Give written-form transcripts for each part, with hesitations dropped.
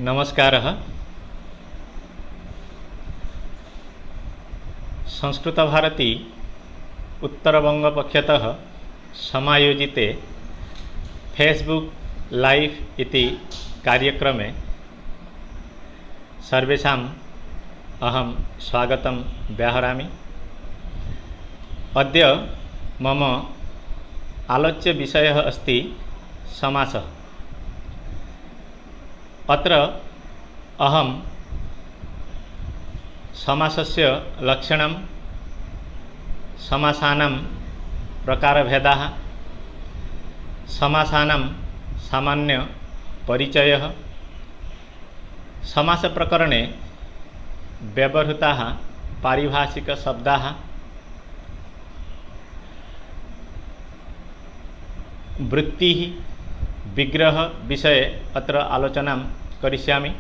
नमस्कारः। Samskrita Bharati उत्तरबंगपक्षतः समायोजिते Facebook live इति कार्यक्रमे सर्वेषाम् अहं स्वागतं व्याहरामि। अद्य मम आलोच्य विषयः अस्ति समासः। अत्र अहं समासस्य लक्षणं, समासानां प्रकारभेदाः, समासानां सामान्य परिचयः, समासप्रकरणे व्यवहृताः पारिभाषिकशब्दाः, वृत्तिः, विग्रह विषये अत्र आलोचनां करिष्यामि।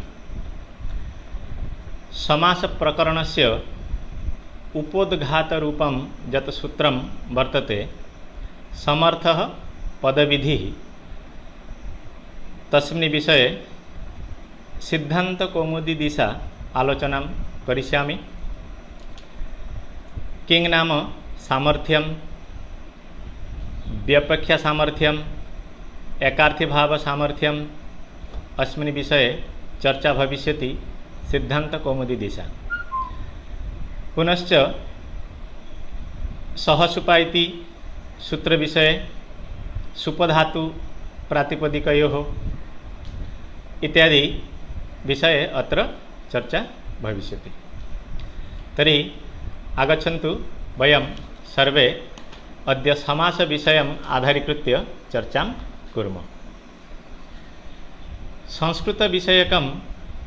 समास प्रकरणस्य उपोद्घातरूपं यत् सूत्रं वर्तते समर्थः पदविधिः, तस्मिन् विषये सिद्धान्तकौमुदीदिशा आलोचनां करिष्यामि। किं नाम सामर्थ्यं, व्यपक्ष्य सामर्थ्यं, एकार्थीभाव सामर्थ्यम्, अस्मिन् विषये चर्चा भविष्यति सिद्धान्तकौमुदीदिशा। पुनश्च सहसुपा इति सूत्रविषये सुपधातु प्रातिपदिकयोः इत्यादि विषये अत्र चर्चा भविष्यति। तर्हि आगच्छन्तु वयं सर्वे अद्य समास विषयम् आधारीकृत्य चर्चां कुर्मः। संस्कृत विषयकं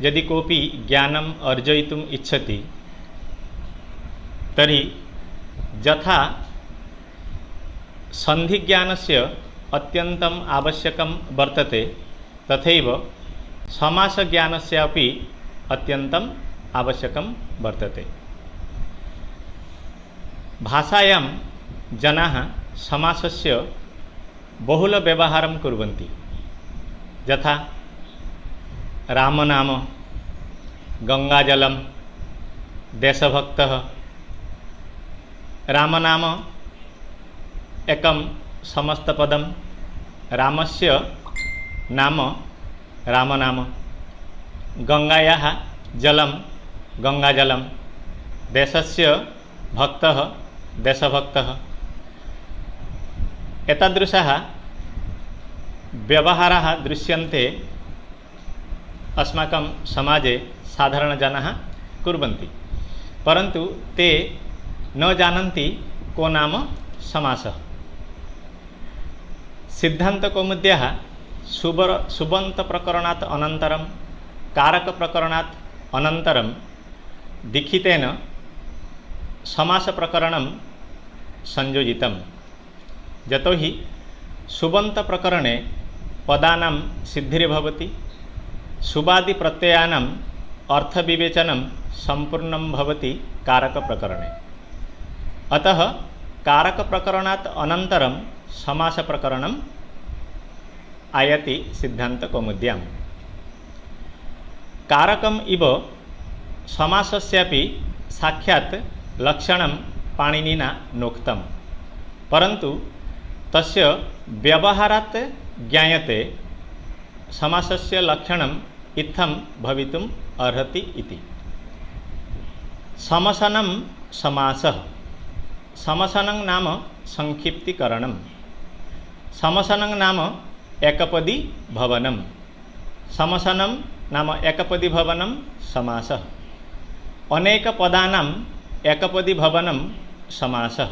यदि कोऽपि ज्ञानम् अर्जयितुम् इच्छति तर्हि यथा सन्धिज्ञानस्य अत्यन्तम् आवश्यकं वर्तते तथैव समासज्ञानस्यापि अत्यन्तम् आवश्यकं वर्तते। भाषायां जनाः समासस्य बहुलव्यवहारं कुर्वन्ति। यथा रामनाम, गंगाजलम, देशभक्तः। रामनाम एकं समस्तपदं, रामस्य नाम रामनाम, गंगायाः जलं गंगाजलं, देशस्य भक्तः देशभक्तः। एतादृशाः व्यवहाराः दृश्यन्ते अस्माकं समाजे साधारणजनाः कुर्वन्ति, परन्तु ते न जानन्ति को नाम समासः। सिद्धान्तकौमुद्याः सुबन्तप्रकरणात् अनन्तरं कारकप्रकरणात् अनन्तरं दीक्षितेन समासप्रकरणं संयोजितं। यतोहि सुबन्तप्रकरणे पदानां सिद्धिर्भवति, सुबादि प्रत्ययानाम् अर्थविवेचनं संपूर्णं भवति कारकप्रकरणे। अतः कारकप्रकरणात् अनन्तरं समासप्रकरणम् आयाति सिद्धान्तकौमुद्याम्। कारकम् इव समासस्यापि साक्षात् लक्षणं पाणिनिना नोक्तं, परन्तु तस्य व्यवहारात् ज्ञायते समासस्य लक्षणम् इत्थं भवितुम् अर्हति इति। समसनं समासः। समसनं नाम संक्षिप्तीकरणं। समसनं नाम एकपदी भवनं। समसनं नाम एकपदी भवनं समासः। अनेकपदानाम् एकपदी भवनं समासः।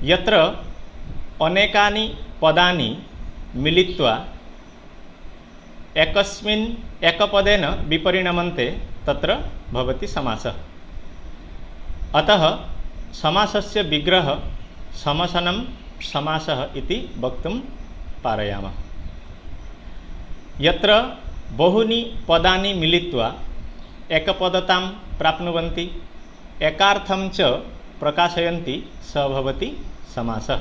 यत्र अनेकानि पदानि मिलित्वा एकस्मिन् एकपदेन विपरिणमन्ते तत्र भवति समासः। अतः समासस्य विग्रह समसनं समासः इति वक्तुं पारयामः। यत्र बहूनि पदानि मिलित्वा एकपदतां प्राप्नुवन्ति, एकार्थं च प्रकाशयन्ति, स भवति समासः।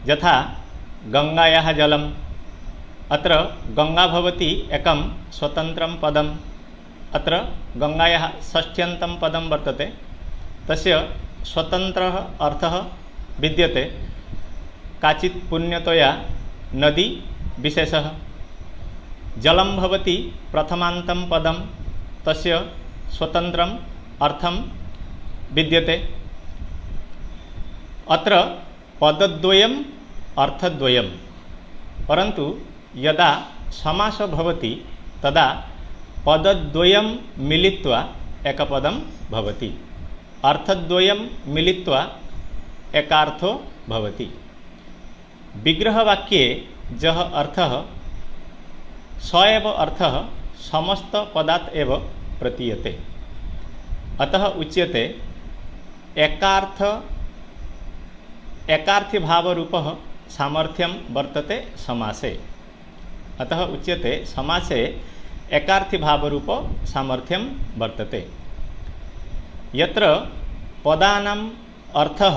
यथा गंगायाः जलं अत्र गंगा भवति एकं स्वतन्त्रं पदम्। अत्र गंगायाः षष्ठ्यन्तं पदं वर्तते, तस्य स्वतन्त्रः अर्थः विद्यते। काचित् पुण्यतया नदी विशेषः। जलं भवति प्रथमान्तं पदं, तस्य स्वतन्त्रम् अर्थं विद्यते। अत्र पदद्वयम् अर्थद्वयम्, परन्तु यदा समासः भवति तदा पदद्वयं मिलित्वा एकपदं भवति, अर्थद्वयं मिलित्वा एकार्थो भवति। विग्रहवाक्ये यः अर्थः स एव अर्थः समस्तपदात् एव प्रतीयते। अतः उच्यते एकार्थीभावरूपः सामर्थ्यं वर्तते समासे। अतः उच्यते समासे एकार्थीभावरूप सामर्थ्यं वर्तते। यत्र पदानाम् अर्थः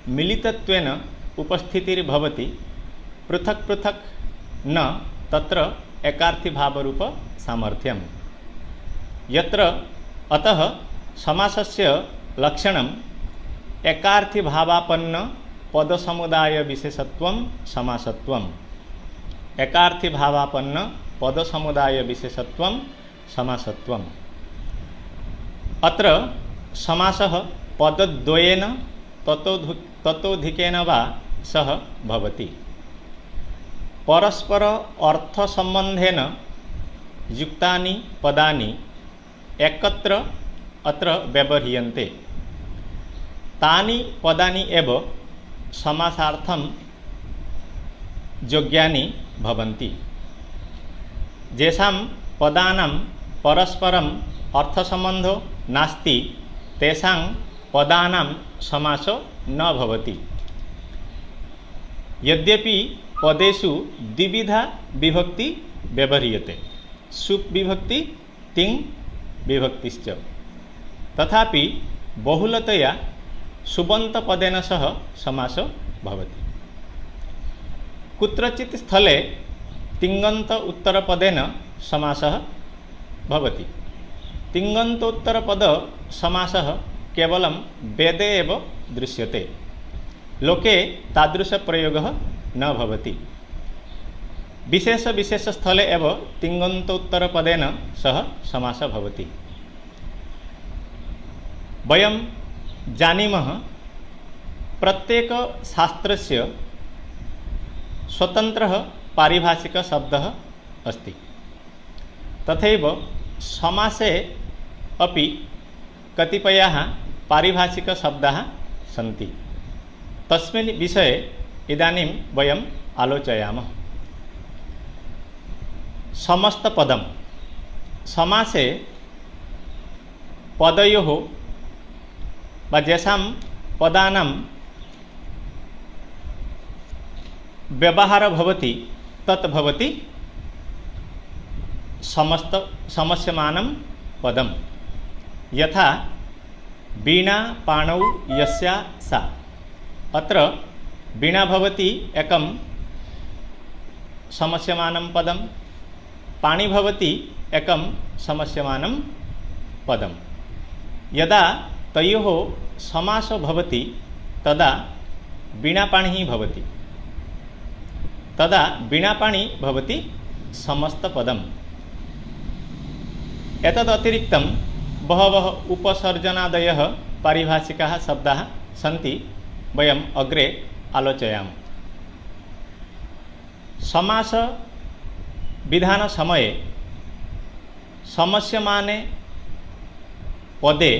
मिलितत्वेन उपस्थितिर्भवति, पृथक् पृथक् न तत्र एकार्थीभावरूप सामर्थ्यम्। यत्र अतः समासस्य लक्षणम् एकार्थीभावापन्न पदसमुदाय विशेषत्वं समासत्वम्। एकार्थीभावापन्न पदसमुदाय विशेषत्वं समासत्वम्। अत्र समासः पदद्वयेन ततोधिकेन वा सह भवति। परस्पर अर्थसम्बन्धेन युक्तानि पदानि एकत्र अत्र व्यवह्रियन्ते। तानि पदानि एव समासार्थं योग्यानि भवन्ति। येषां पदानां परस्परम् अर्थसम्बन्धो नास्ति तेषां पदानां समासो न भवति। यद्यपि पदेषु द्विविधा विभक्ति व्यवह्रियते, सुप् विभक्ति तिङ् विभक्तिश्च, तथापि बहुलतया सुबन्तपदेन सह समासो भवति। कुत्रचित् स्थले तिङन्त उत्तरपदेन समासः भवति। तिङन्तोत्तरपद समासः केवलं वेदे एव दृश्यते, लोके तादृशप्रयोगः न भवति। विशेषस्थले एव तिङन्तोत्तरपदेन सह समासः भवति। वयं जानीमः प्रत्येकशास्त्रस्य स्वतन्त्रः पारिभाषिकशब्दः अस्ति। तथैव समासे अपि कतिपयाः पारिभाषिकशब्दाः सन्ति। तस्मिन् विषये इदानीं वयम् आलोचयामः। समस्तपदं। समासे पदयोः वा येषां पदानां व्यवहारः भवति तत् भवति समस्यमानं पदं। यथा वीणा पाणौ यस्या सा। अत्र वीणा भवति एकं समस्यमानं पदं, पाणि भवति एकं समस्यमानं पदं। यदा तयोः समासो भवति तदा वीणापाणिः भवति, तदा वीणापाणि भवति समस्तपदम्। एतदतिरिक्तं बहवः उपसर्जनादयः पारिभाषिकाः शब्दाः सन्ति, वयम् अग्रे आलोचयामः। समास विधानसमये समस्यमाने पदे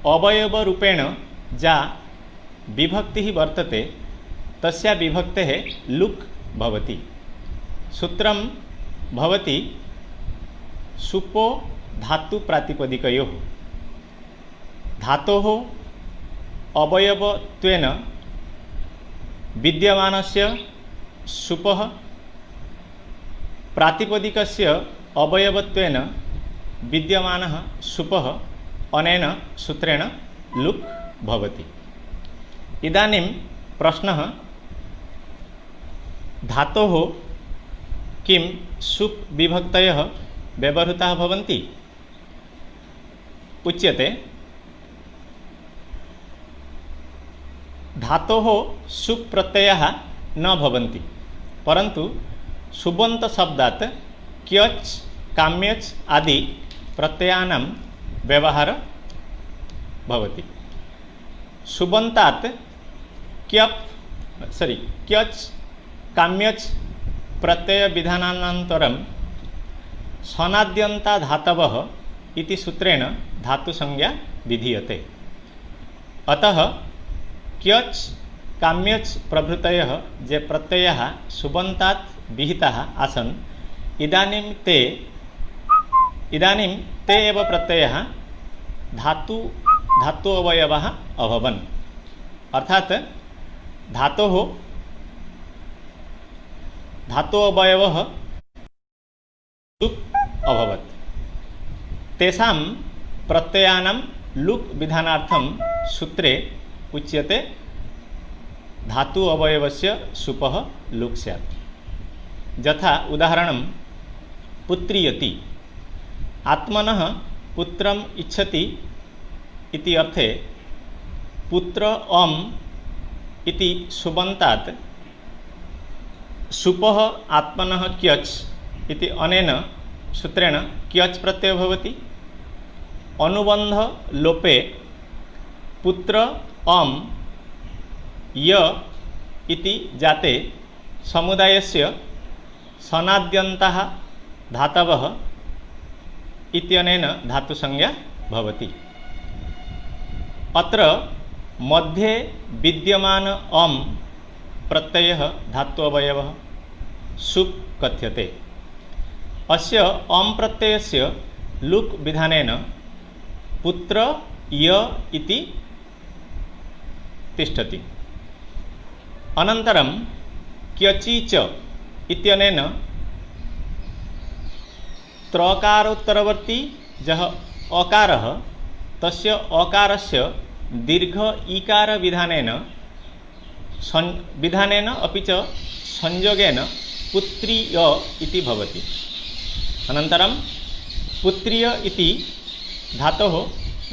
अवयवरूपेण या विभक्तिः वर्तते तस्या विभक्तेः लुक् भवति। सूत्रं भवति सुपो धातुप्रातिपदिकयोः। धातोः अवयवत्वेन विद्यमानस्य सुपः प्रातिपदिकस्य अवयवत्वेन विद्यमानः सुपः अनेन सूत्रेण लुक् भवति। इदानीं प्रश्नः, धातोः किं सुप् विभक्तयः व्यवहृताः भवन्ति? उच्यते धातोः सुप् प्रत्ययाः न भवन्ति, परन्तु सुबन्त शब्दात् क्यच् काम्यच् आदि प्रत्ययानां व्यवहार भवति। सुबन्तात् क्यच् काम्यच् प्रत्यय विधानानन्तरं सनाद्यन्ता धातवः इति सूत्रेण धातुसंज्ञा विधीयते। अतः क्यच् काम्यच् प्रभृतयः ये प्रत्ययाः सुबन्तात् विहिताः आसन्, इदानीं ते एव प्रत्ययाः धातु अवयवाः अभवन्। अर्थात् धातु अवयवः लुक् अभवत्। तेषां प्रत्ययानां लुक् विधानार्थं सूत्रे उच्यते धातु अवयवस्य सुपः लुक् स्यात्। यथा उदाहरणं पुत्रीयति, आत्मनः पुत्रम् इच्छति इति अर्थे पुत्र अम् इति सुबन्तात् सुपः आत्मनः क्यच् इति अनेन सूत्रेण क्यच् प्रत्ययो भवति। अनुबन्ध लोपे पुत्र अम् य इति जाते समुदायस्य सनाद्यन्ताः धातवः इत्यनेन धातुसंज्ञा भवति। अत्र मध्ये विद्यमान अम् प्रत्ययः धातु अवयवः सुप् कथ्यते। अस्य अम् प्रत्ययस्य लुक् विधानेन पुत्र य इति तिष्ठति। अनन्तरं क्यचि च इत्यनेन त्रकारोत्तरवर्ती यः अकारः तस्य अकारस्य दीर्घ ईकार विधानेन अपि च संयोगेन पुत्रीय इति भवति। अनन्तरं पुत्रीय इति धातोः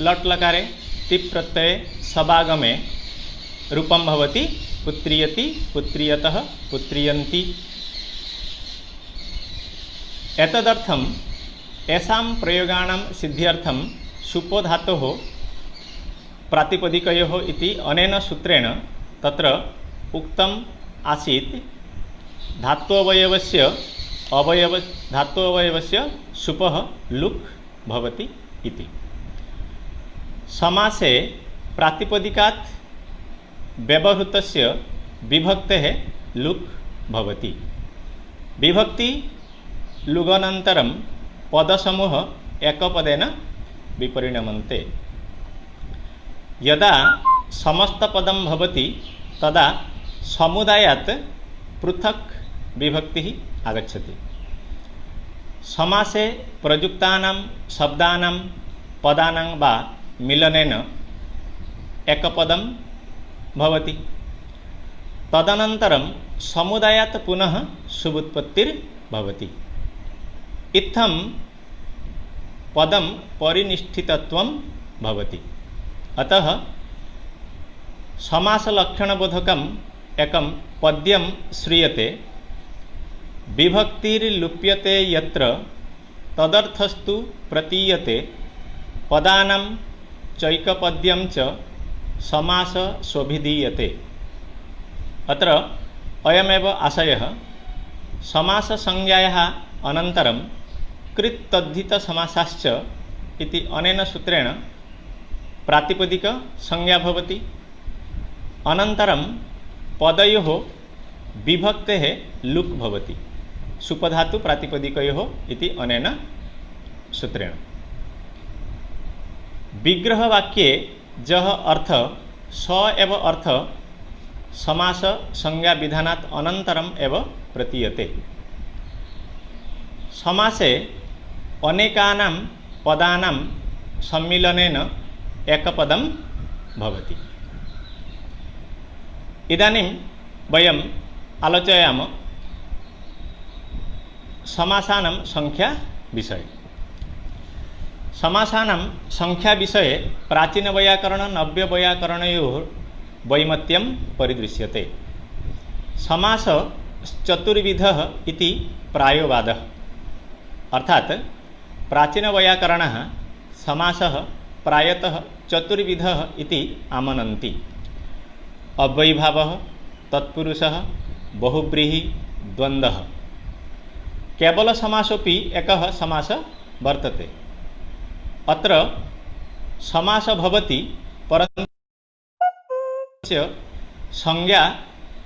लट् लकारे तिप् प्रत्यये सबागमे रूपं भवति पुत्रीयति, पुत्रीयतः, पुत्रीयन्ति। एतदर्थं एषां प्रयोगाणां सिद्ध्यर्थं सुपो धातोः प्रातिपदिकयोः इति अनेन सूत्रेण तत्र उक्तम् आसीत् धातु अवयवस्य सुपः लुक् भवति इति। समासे प्रातिपदिकात् व्यवहृतस्य विभक्तेः लुक् भवति। विभक्ति लुगनन्तरं पदसमूह एकपदेन विपरिणमन्ते। यदा समस्तपदं भवति तदा समुदायात् पृथक् विभक्तिः आगच्छति। समासे प्रयुक्तानां शब्दानां पदानां वा मिलनेन एकपदं भवति। तदनन्तरं समुदायात् पुनः सुबुत्पत्तिर्भवति। इत्थं पदं परिनिष्ठितत्वं भवति। अतः समासलक्षणबोधकम् एकं पद्यं श्रूयते। विभक्तिर्लुप्यते यत्र तदर्थस्तु प्रतीयते पदानां चैकपद्यं च समास स्वभिधीयते। अत्र अयमेव आशयः। समाससंज्ञायाः अनन्तरं कृत्तद्धितसमासाश्च इति अनेन सूत्रेण प्रातिपदिकसंज्ञा भवति। अनन्तरं पदयोः विभक्तेः लुक् भवति। सुपधातु प्रातिपदिकयोः इति अनेन सूत्रेण। विग्रहवाक्ये जः अर्थ स एव अर्थ समास संज्ञा विधानात् अनन्तरम् एव प्रतीयते। समासे अनेकानां पदानां सम्मिलनेन एकपदं भवति। इदानीं वयम् आलोचयामः समासानां संख्या विषय। समासानां संख्या विषये प्राचीनवैयाकरण नव्यवैयाकरणयोः वैमत्यं परिदृश्यते। समास चतुर्विधः इति प्रायोवादः, अर्थात प्राचीनवैयाकरणः समासः प्रायतः चतुर्विधः इति आमनन्ति। अव्ययीभावः, तत्पुरुषः, बहुव्रीहि, द्वन्द्वः। केवलसमासोऽपि एकः समासः वर्तते। अत्र समासः भवति परन्तु तस्य संज्ञा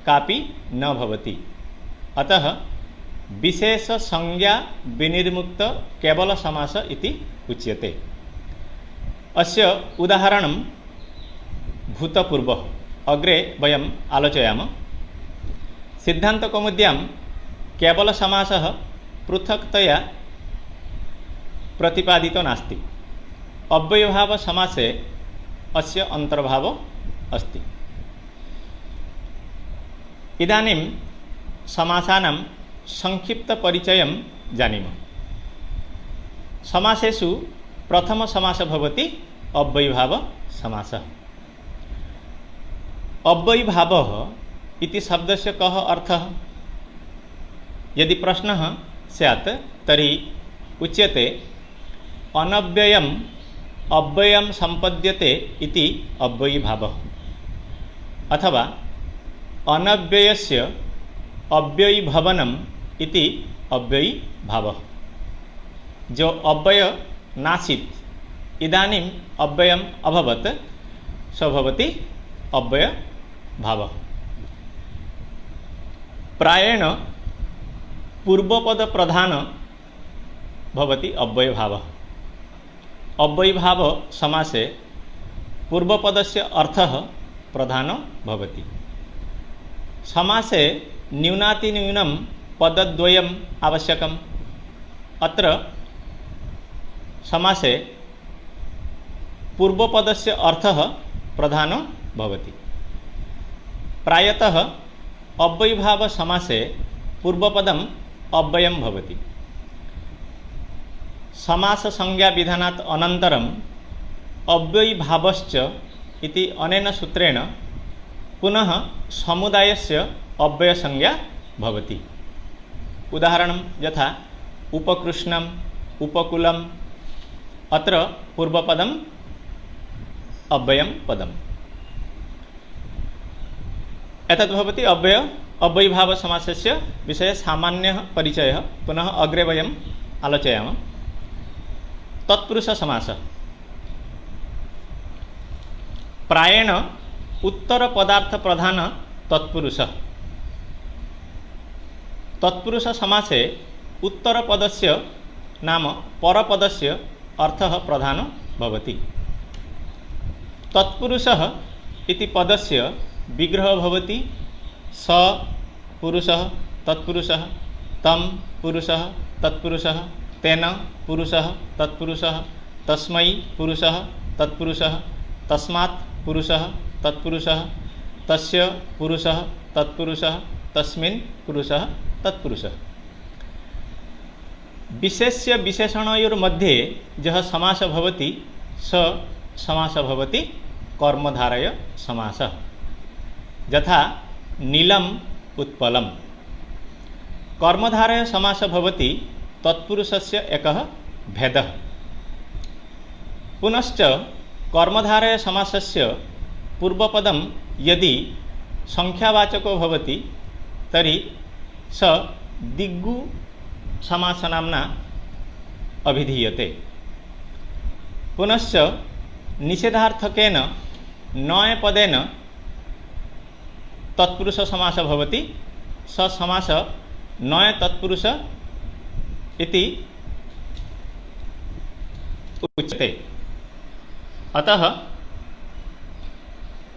कापि न भवति। अतः विशेषसंज्ञा विनिर्मुक्त केवलसमासः इति उच्यते। अस्य उदाहरणं भूतपूर्वः अग्रे वयम् आलोचयामः। सिद्धान्तकौमुद्यां केवलसमासः पृथक्तया प्रतिपादितो नास्ति। अव्ययभावसमासे अस्य अन्तर्भावः अस्ति। इदानीं समासानां संक्षिप्तपरिचयं जानीमः। समासेषु प्रथमसमासः भवति अव्ययीभावसमासः। अव्ययीभावः इति शब्दस्य कः अर्थः? यदि प्रश्नः स्यात् तर्हि उच्यते अनव्ययम् अव्ययं सम्पद्यते इति अव्ययीभावः, अथवा अनव्ययस्य अव्ययीभवनम् इति अव्ययीभावः। जो अव्यय नासीत् इदानीम् अव्ययम् अभवत्, स भवति अव्ययभावः। प्रायेण पूर्वपदप्रधान भवति अव्ययभावः। अव्ययीभावसमासे पूर्वपदस्य अर्थः प्रधानो भवति। समासे न्यूनातिन्यूनं पदद्वयम् आवश्यकम्। अत्र समासे पूर्वपदस्य अर्थः प्रधानो भवति। प्रायतः अव्ययीभावसमासे पूर्वपदम् अव्ययं भवति। समाससंज्ञाविधानात् अनन्तरम् अव्ययीभावश्च इति अनेन सूत्रेण पुनः समुदायस्य अव्ययसंज्ञा भवति। उदाहरणं यथा उपकृष्णम्, उपकूलम्। अत्र पूर्वपदम् अव्ययं पदम्। एतद् भवति अव्ययीभावसमासस्य विषये सामान्यः परिचयः। पुनः अग्रे वयम् आलोचयामः। तत्पुरुषसमासः प्रायेण उत्तरपदार्थप्रधान तत्पुरुषः। तत्पुरुषसमासे उत्तरपदस्य नाम परपदस्य अर्थः प्रधानो भवति। तत्पुरुषः इति पदस्य विग्रहः भवति स पुरुषः तत्पुरुषः, तं पुरुषः तत्पुरुषः, तेन पुरुषः तत्पुरुषः, तस्मै पुरुषः तत्पुरुषः, तस्मात् पुरुषः तत्पुरुषः, तस्य पुरुषः तत्पुरुषः, तस्मिन् पुरुषः तत्पुरुषः। विशेष्य विशेषणयोर्मध्ये यः समासः भवति स समासः भवति कर्मधारय समासः। यथा नीलम् उत्पलम्। कर्मधारय समासः भवति तत्पुरुषस्य एकः भेदः। पुनश्च कर्मधारय समासस्य पूर्वपदं यदि संख्यावाचको भवति तर्हि स दिग्गु समासनाम्ना अभिधीयते। पुनश्च निषेधार्थकेन नयपदेन तत्पुरुषसमासः भवति। स समासः नय तत्पुरुष इति उच्यते। अतः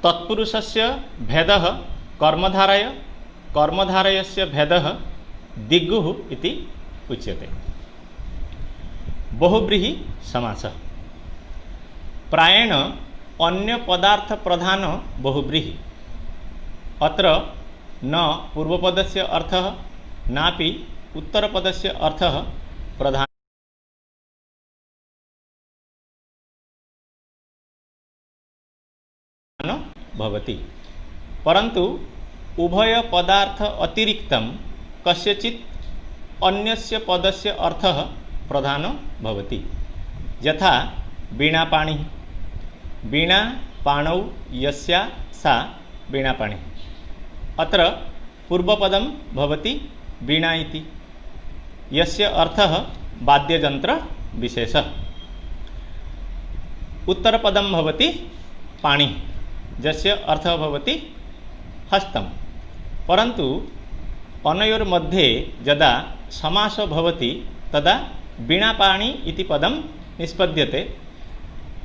तत्पुरुषस्य भेदः कर्मधारय, कर्मधारयस्य भेदः दिग्गुः इति उच्यते। बहुव्रीहि समासः प्रायेण अन्यपदार्थप्रधानो बहुव्रीहि। अत्र न पूर्वपदस्य अर्थः नापि उत्तरपदस्य अर्थः प्रधान भवति, परन्तु उभय पदार्थ अतिरिक्तं कस्यचित् अन्यस्य पदस्य अर्थः प्रधानो भवति। यथा वीणापाणि, वीणा पाणौ यस्या सा वीणापाणि। अत्र पूर्वपदं भवति वीणा इति, यस्य अर्थः वाद्ययन्त्रविशेषः। उत्तरपदं भवति पाणि, यस्य अर्थः भवति हस्तं। परन्तु अनयोर्मध्ये यदा समासः भवति तदा वीणापाणि इति पदं निष्पद्यते,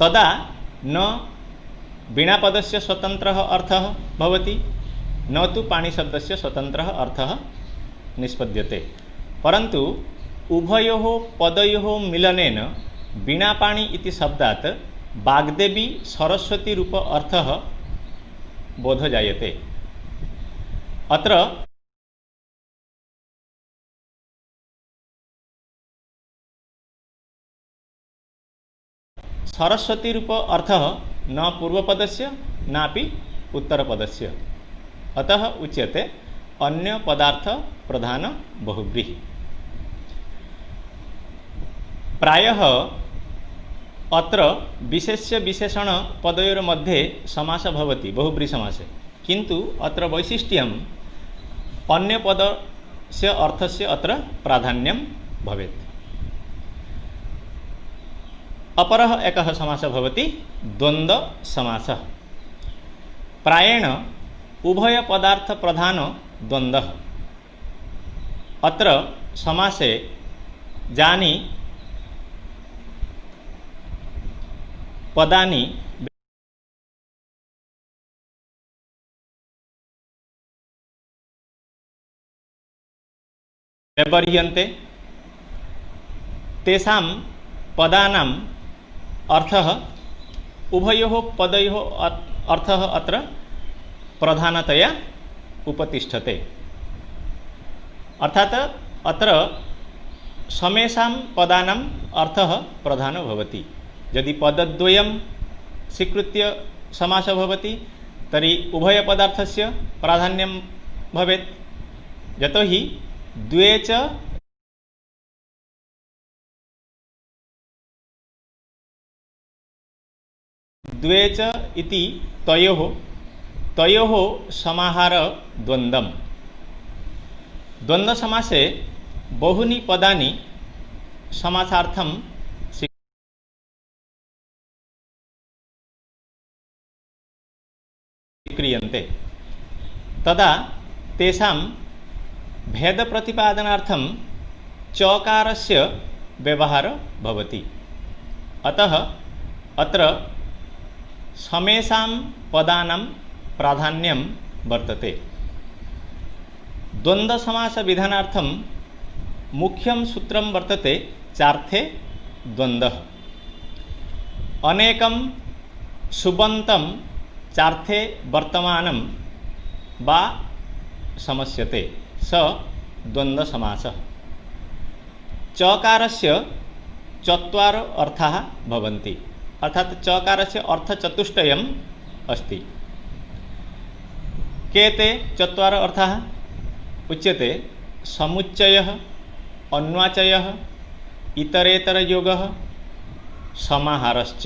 तदा न वीणापदस्य स्वतन्त्रः अर्थः भवति, न तु पाणिशब्दस्य स्वतन्त्रः अर्थः निष्पद्यते, परन्तु उभयोः पदयोः मिलनेन वीणापाणि इति शब्दात् वाग्देवी सरस्वती रूप अर्थः बोधजायते। अत्र सरस्वती रूप अर्थः न पूर्वपदस्य नापि उत्तरपदस्य, अतः उच्यते अन्य पदार्थ प्रधान बहुव्रीहि। प्रायः अत्र विशेष्य विशेषण पदयोर्मध्ये समासः भवति बहुव्रीहि समासे, किन्तु अत्र वैशिष्ट्यम् अन्य पदस्य अर्थस्य अत्र प्राधान्यं भवेत्। अपरः एकः समासः भवति द्वन्द्वसमासः। प्रायेण उभय पदार्थ प्रधानो द्वन्द्वः। अत्र समासे जानि पदानि व्यवह्रियन्ते, तेषां पदानाम् अर्थः उभयोः पदयोः अर्थः अत्र प्रधानतया उपतिष्ठते। अर्थात् अत्र समेषां पदानाम् अर्थः प्रधानो भवति। यदि पदद्वयं स्वीकृत्य समासः भवति तर्हि उभयपदार्थस्य प्राधान्यं भवेत्, यतोहि द्वे च इति तयोः समाहार द्वन्द्वम्। द्वन्द्वसमासे बहूनि पदानि समासार्थं स्वीक्रियन्ते, तदा तेषां भेदप्रतिपादनार्थं चकारस्य व्यवहारः भवति। अतः अत्र समेषां पदानां प्राधान्यं वर्तते। द्वन्द्वसमासविधानार्थं मुख्यं सूत्रं वर्तते चार्थे द्वन्द्वः। अनेकं सुबन्तं चार्थे वर्तमानं वा समस्यते, स द्वन्द्वसमासः। चकारस्य चत्वारो अर्थाः भवन्ति, अर्थात् चकारस्य अर्थचतुष्टयम् अस्ति। के ते चत्वारो अर्थाः? उच्यते समुच्चयः, अन्वाचयः, इतरेतरयोगः, समाहारश्च।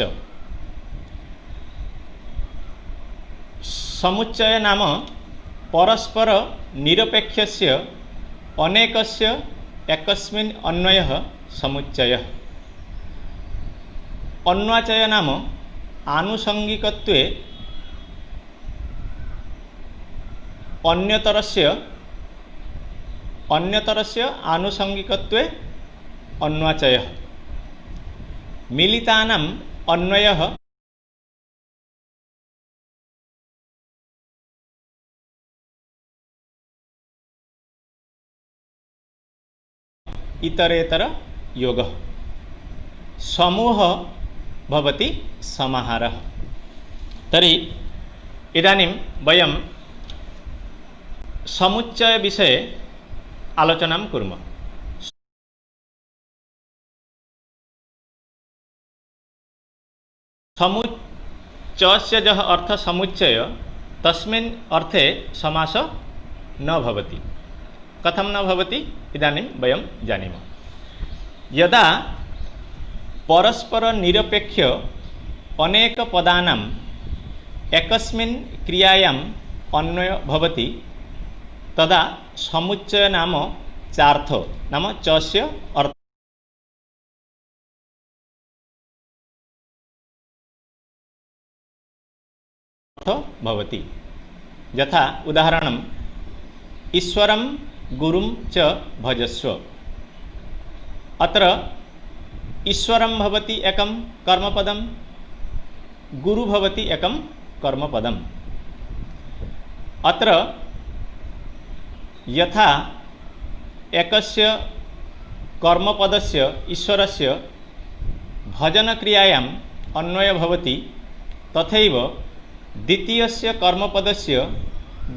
समुच्चय नाम परस्पर निरपेक्षस्य अनेकस्य एकस्मिन् अन्वयः समुच्चयः। अन्वाचय नाम आनुषंगिकत्वे अन्यतरस्य आनुषंगिकत्वे अन्वाचयः। मिलितानाम् अन्वयः इतरेतर योगः। समूह भवति समाहारः। तर्हि इदानीं वयं समुच्चय विषये आलोचनां कुर्मः। समुच्चयस्य यः अर्थ समुच्चय तस्मिन् अर्थे समास न भवति। कथं न भवति इदानीं वयं जानीमः। यदा परस्पर निरपेक्ष अनेक पदानाम् एकस्मिन् क्रियायाम् अन्वय भवति तदा समुच्चय नाम चार्थ नाम चस्य अर्थ भवति। यथा उदाहरणम् ईश्वरं गुरुं च भजस्व। अत्र ईश्वरं भवति एकं कर्मपदं, गुरु भवति एकं कर्मपदम्। अत्र यथा एकस्य कर्मपदस्य ईश्वरस्य भजनक्रियायाम् अन्वय भवति तथैव द्वितीयस्य कर्मपदस्य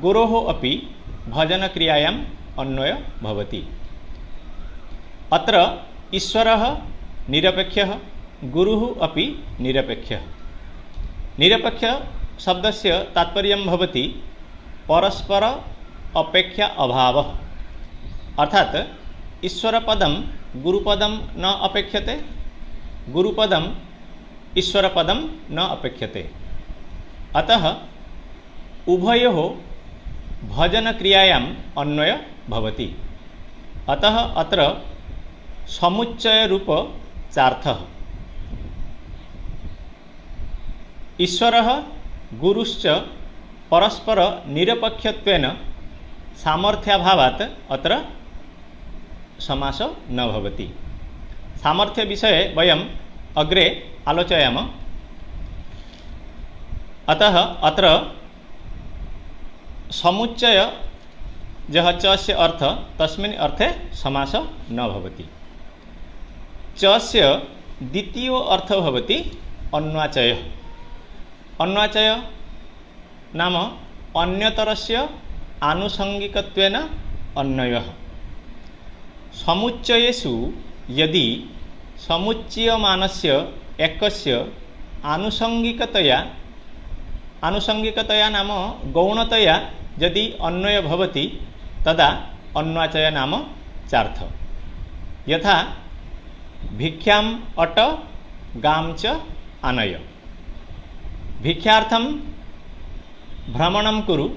गुरोः अपि भजनक्रियायाम् अन्वय भवति। अत्र ईश्वरः निरपेक्षः, गुरुः अपि निरपेक्षः। निरपेक्ष शब्दस्य तात्पर्यं भवति परस्पर अपेक्षा अभावः। अर्थात् ईश्वरपदं गुरुपदं न अपेक्षते, गुरुपदं ईश्वरपदं न अपेक्षते। अतः उभयोः भजनक्रियायाम् अन्वय भवति। अतः अत्र समुच्चयरूप चार्थः। ईश्वरः गुरुश्च परस्पर निरपेक्षत्वेन सामर्थ्याभावात् अत्र समास न भवति। सामर्थ्यविषये वयम् अग्रे आलोचयामः। अतः अत्र समुच्चय यः चस्य अर्थ तस्मिन् अर्थे समास न भवति। चस्य द्वितीयो अर्थ भवति अन्वाचय। अन्वाचय नाम अन्यतरस्य आनुषंगिकत्वेन अन्वयः। समुच्चयेषु यदि समुच्चयमानस्य एकस्य आनुषंगिकतया नाम गौणतया यदि अन्वय भवति तदा अन्वाचय नाम चार्थ। यथा भिक्षाम् अट गां च आनय। भिक्षार्थं भ्रमणं कुरु,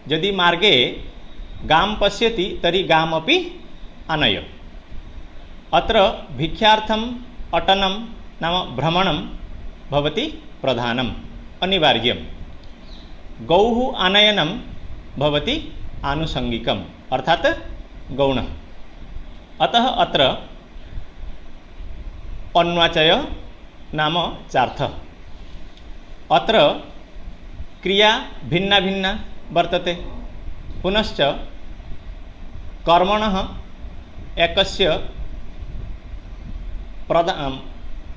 यदि मार्गे गां पश्यति तर्हि गामपि आनय। अत्र भिक्षार्थम् अटनं नाम भ्रमणं भवति प्रधानम् अनिवार्यम्। गौः आनयनं भवति आनुषंगिकम् अर्थात् गौणः। अतः अत्र अन्वाचय नाम चार्थः। अत्र क्रिया भिन्ना भिन्ना वर्तते। पुनश्च कर्मणः एकस्य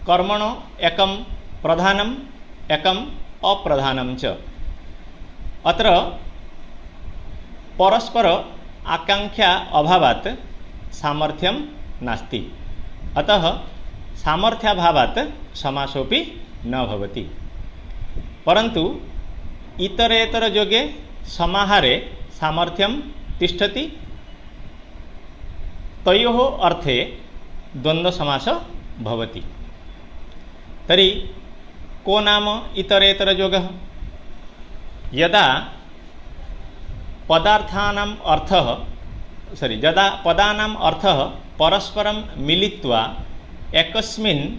कर्मणो एकं प्रधानम् एकम् अप्रधानं च। अत्र परस्पर आकांक्षा अभावात् सामर्थ्यं नास्ति। अतः सामर्थ्याभावात् समासोऽपि न भवति। परन्तु इतरेतरयोगे समाहारे सामर्थ्यं तिष्ठति। तयोः अर्थे द्वन्द्वसमास भवति। तर्हि को नाम इतरेतरयोगः? यदा पदार्थानाम् अर्थः यदा पदानाम् अर्थः परस्परं मिलित्वा एकस्मिन्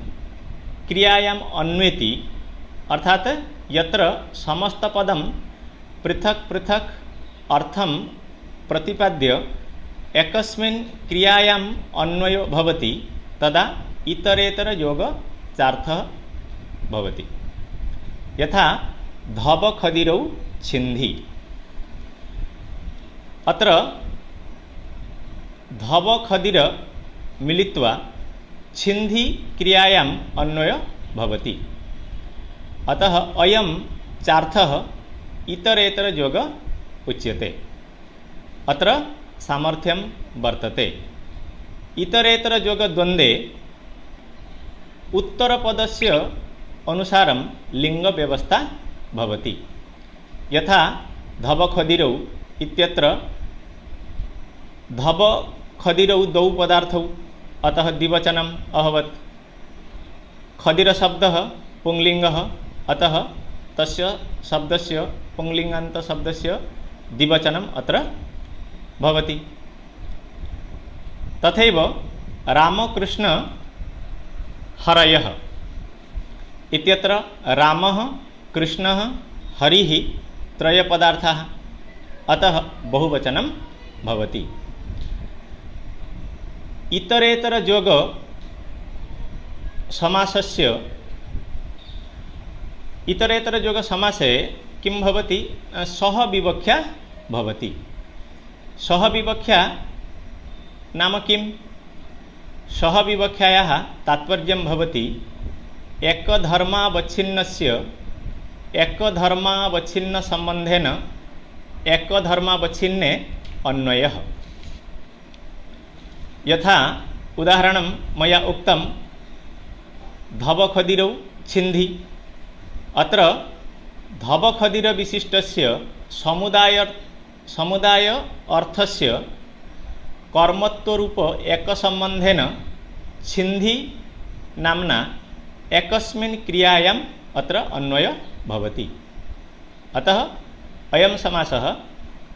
क्रियायाम् अन्वेति, अर्थात् यत्र समस्तपदं पृथक् पृथक् अर्थं प्रतिपाद्य एकस्मिन् क्रियायाम् अन्वयो भवति तदा इतरेतरयोगचार्थः भवति। यथा धवखदिरौ छिन्धि। अत्र धवखदिर मिलित्वा छिन्धि क्रियायाम् अन्वय भवति। अतः अयं चार्थः इतरेतरयोग उच्यते। अत्र सामर्थ्यं वर्तते। इतरेतरयोगद्वन्द्वे उत्तरपदस्य अनुसारं लिङ्गव्यवस्था भवति। यथा धवखदिरौ इत्यत्र धवखदिरौ द्वौ पदार्थौ, अतः द्विवचनम् अभवत्। खदिरशब्दः पुंलिङ्गः, अतः तस्य शब्दस्य पुंलिङ्गान्तशब्दस्य द्विवचनम् अत्र भवति। तथैव रामकृष्ण हरयः इत्यत्र रामः कृष्णः हरिः त्रयपदार्थाः, अतः बहुवचनं भवति। इतरेतरयोग समासस्य इतरेतरयोग समासे किं भवति? सह विवक्षा भवति। सह विवक्षा नाम किं? सह विवक्षायाः तात्पर्यं भवति एकधर्मावच्छिन्नस्य एकधर्मावच्छिन्नसम्बन्धेन एकधर्मावच्छिन्ने अन्वयः। यथा उदाहरणं मया उक्तं धवखदिरौ छिन्धि। अत्र धवखदिरविशिष्टस्य समुदाय अर्थस्य कर्मत्वरूप एकसम्बन्धेन छिन्धि नाम्ना एकस्मिन् क्रियायाम् अत्र अन्वय भवति। अतः अयं समासः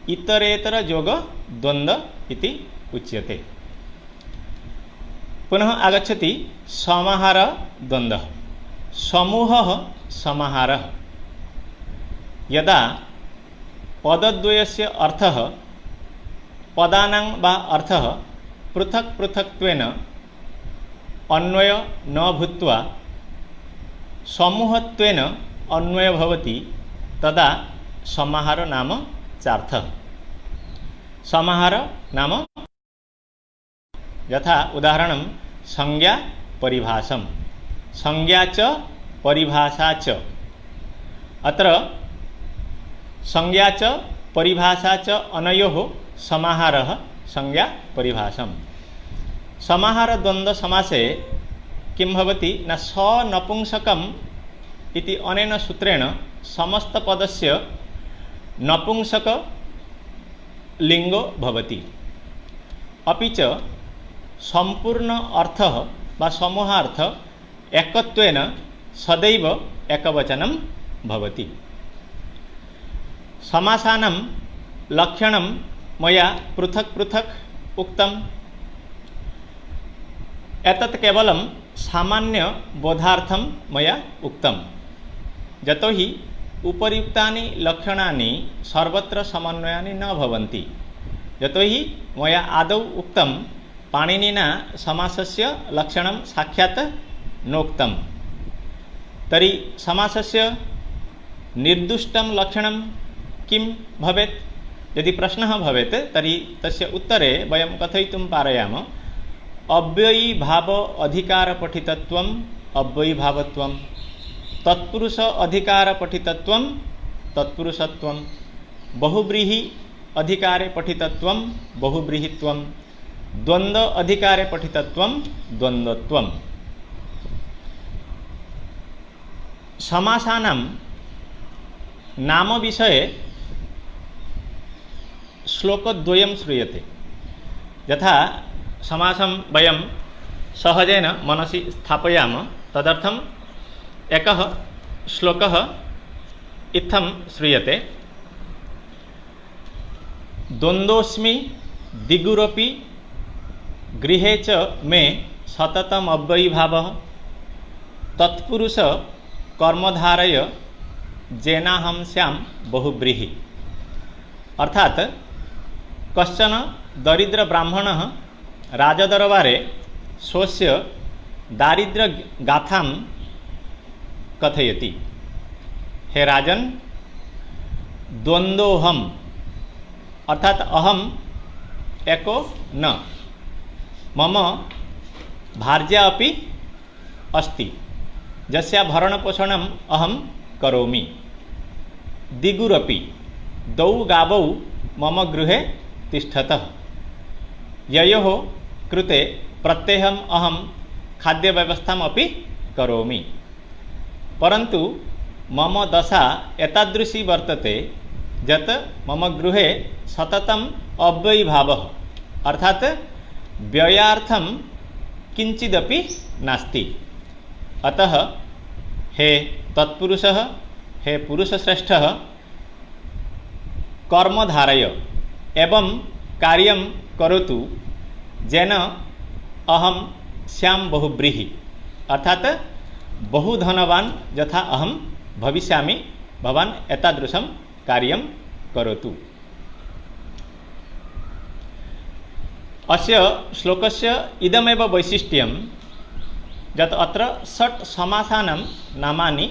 इतरेतरयोगद्वन्द्व इति उच्यते। पुनः आगच्छति समाहारद्वन्द्वः। समूहः समाहारः। यदा पदद्वयस्य अर्थः पदानां वा अर्थः पृथक् पृथक्त्वेन अन्वय न भूत्वा समूहत्वेन अन्वय भवति, तदा समाहार नाम चार्थः। समाहार नाम यथा उदाहरणं संज्ञा परिभाषं, संज्ञा च परिभाषा च। अत्र संज्ञा च परिभाषा च अनयोः समाहारः संज्ञा परिभाषम्। समाहारद्वन्द्व समासे किं भवति न सनपुंसकम् इति अनेन सूत्रेण समस्तपदस्य नपुंसक लिङ्गो भवति। अपि च सम्पूर्ण अर्थः वा समूहार्थ एकत्वेन सदैव एकवचनं भवति। समासानां लक्षणं मया पृथक् पृथक् उक्तम्। एतत् केवलं सामान्यबोधार्थं मया उक्तम्। यतोहि उपर्युक्तानि लक्षणानि सर्वत्र समन्वयानि न भवन्ति। यतोहि मया आदौ उक्तं पाणिनिना समासस्य लक्षणं साक्षात् नोक्तं। तर्हि समासस्य निर्दिष्टं लक्षणं किं भवेत्? यदि प्रश्नः भवेत् तर्हि तस्य उत्तरे वयं कथयितुं पारयामः अव्ययीभाव अधिकारपठितत्वम् अव्ययीभावत्वं, तत्पुरुष अधिकारपठितत्वं तत्पुरुषत्वं, बहुव्रीहि अधिकारे पठितत्वं बहुव्रीहित्वं, द्वन्द्व अधिकारे पठितत्वं द्वन्द्वत्वं। समासानां नाम विषये श्लोकद्वयं श्रूयते। यथा समासं वयं सहजेन मनसि स्थापयामः, तदर्थम् एकः श्लोकः इत्थं श्रूयते। द्वन्द्वोऽस्मि दिगुरपि गृहे च मे सततमव्ययीभावः, तत्पुरुष कर्मधारय जेनाहं स्याम बहुव्रीहि। अर्थात कश्चन दरिद्र ब्राह्मणः राजदरबारे स्वस्य दारिद्र्यगाथां कथयति। हे राजन्, द्वन्द्वोऽहम्, अर्थात अहम एको न, मम भार्या अपि अस्ति, जस्या भरणपोषणम् अहं करोमि। दिगुरपि, द्वौ गावौ मम गृहे तिष्ठतः, ययोः कृते प्रत्यहम् अहं खाद्यव्यवस्थाम् अपि करोमि। परन्तु मम दशा एतादृशी वर्तते यत् मम गृहे सततम् अव्ययीभावः अर्थात व्ययार्थं किंचिदपि नास्ति। अतः हे तत्पुरुषः, हे पुरुषश्रेष्ठः, कर्म धारय एवं कार्यं करोतु जेन अहं स्याम बहुब्रीहि अर्थात बहु धनवान यथा अहं भविष्यामि, भवान् एतादृशं कार्यं करोतु। अस्य श्लोकस्य इदमेव वैशिष्ट्यं यत् अत्र षट् समासानां नामानि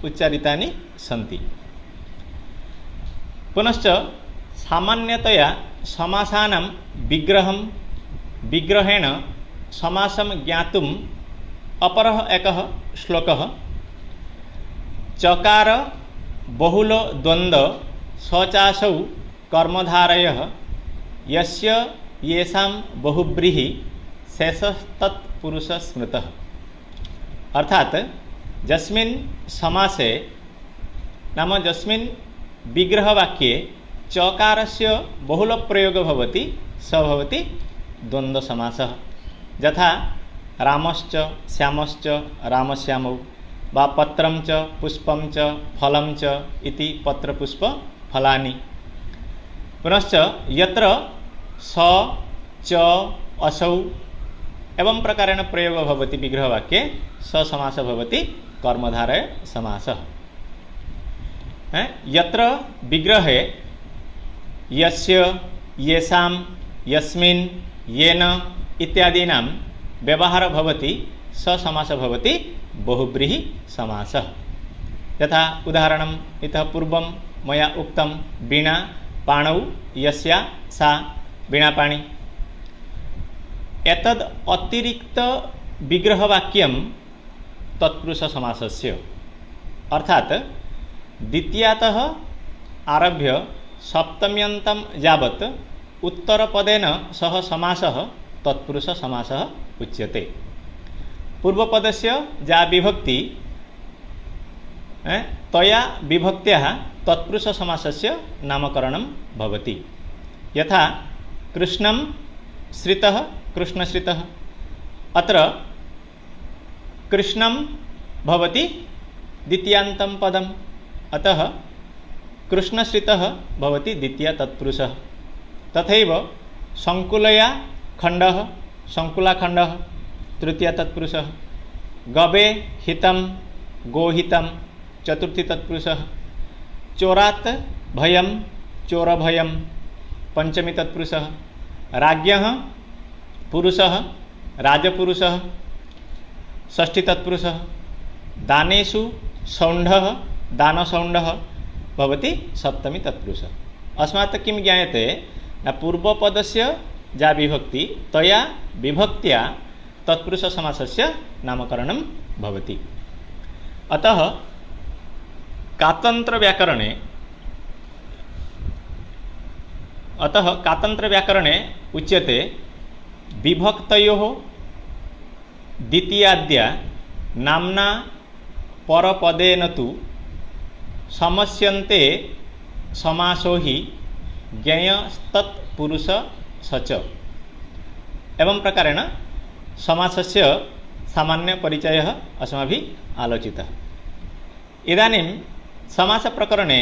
उच्चारितानि सन्ति। पुनश्च सामान्यतया समासानां विग्रहेण समासं ज्ञातुम् अपरः एकः श्लोकः चकार बहुल द्वन्द्व स्वचासौ कर्मधारयः यस्य येषां बहुब्रीहि शेषस्तत्पुरुष स्मृतः। अर्थात यस्मिन् समासे नाम यस्मिन् विग्रहवाक्ये चकारस्य बहुल प्रयोग भवति स भवति द्वन्द्व समासः। यथा रामश्च श्यामश्च रामश्यामौ वा पत्रं च पुष्पं च फलं च इति पत्रपुष्प फलानि। पुनश्च यत्र स च असौ एवं प्रकारेण प्रयोग भवति विग्रहवाक्ये स समासः भवति कर्मधारय समासः। यत्र विग्रहे यस्य येषां यस्मिन् येन इत्यादीनां व्यवहार भवति स समासः भवति बहुब्रीहि समासः। यथा उदाहरणम् इतः पूर्वं मया उक्तं वीणा पाणौ यस्या सा वीणापाणि। एतद् अतिरिक्त विग्रहवाक्यं तत्पुरुष समासस्य अर्थात द्वितीयातः आरभ्य सप्तम्यन्तं यावत् उत्तरपदेन सह समासः तत्पुरुष समासः उच्यते। पूर्वपदस्य या विभक्ति तया विभक्त्याः तत्पुरुष समासस्य नामकरणं भवति। यथा कृष्णं श्रितः कृष्णश्रितः, अत्र कृष्णं भवति द्वितीयान्तं पदम्, अतः कृष्णश्रितः भवति द्वितीय तत्पुरुषः। तथैव संकुलया खण्डः संकुलाखण्डः तृतीय तत्पुरुषः। गवे हितं गोहितं चतुर्थी तत्पुरुषः। चोरात् भयं चोरभयं पंचमी तत्पुरुषः। राज्ञः पुरुषः राजपुरुषः षष्ठी तत्पुरुषः। दानेषु सौण्ढः दानसौण्ढः भवति सप्तमी तत्पुरुषः। अस्मात् किं ज्ञायते पूर्वपदस्य या विभक्ति तया विभक्त्या तत्पुरुष समासस्य नामकरणं भवति। अतः कातंत्र व्याकरणे उच्यते विभक्तयोः द्वितीयाद्या नाम्ना परपदेन तु समस्यन्ते समासो हि ज्ञेयस्तत्पुरुष सच। एवं प्रकारेण समासस्य सामान्य परिचयः अस्माभिः आलोचितः। इदानीं समास प्रकरणे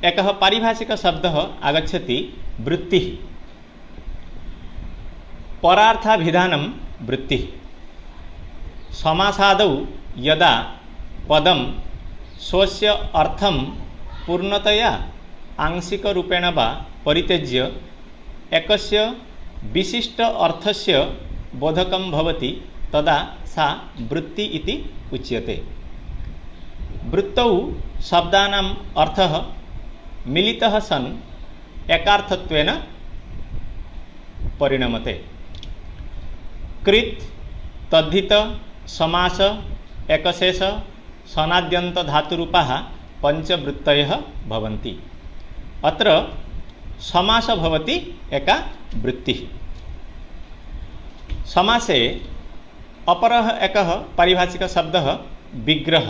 एकः पारिभाषिकः शब्दः आगच्छति वृत्तिः। परार्थाभिधानं वृत्तिः। समासादौ यदा पदं स्वस्य अर्थं पूर्णतया आंशिकरूपेण वा परित्यज्य एकस्य विशिष्ट अर्थस्य बोधकं भवति तदा सा वृत्ति इति उच्यते। वृत्तौ शब्दानाम् अर्थः मिलितः सन् एकार्थत्वेन परिणमते। कृत् तद्धित समास एकशेष सनाद्यन्त धातुरूपाः पंचवृत्तयः भवन्ति। अत्र समास भवति एका वृत्तिः। समासे अपरः एकः पारिभाषिकः शब्दः विग्रह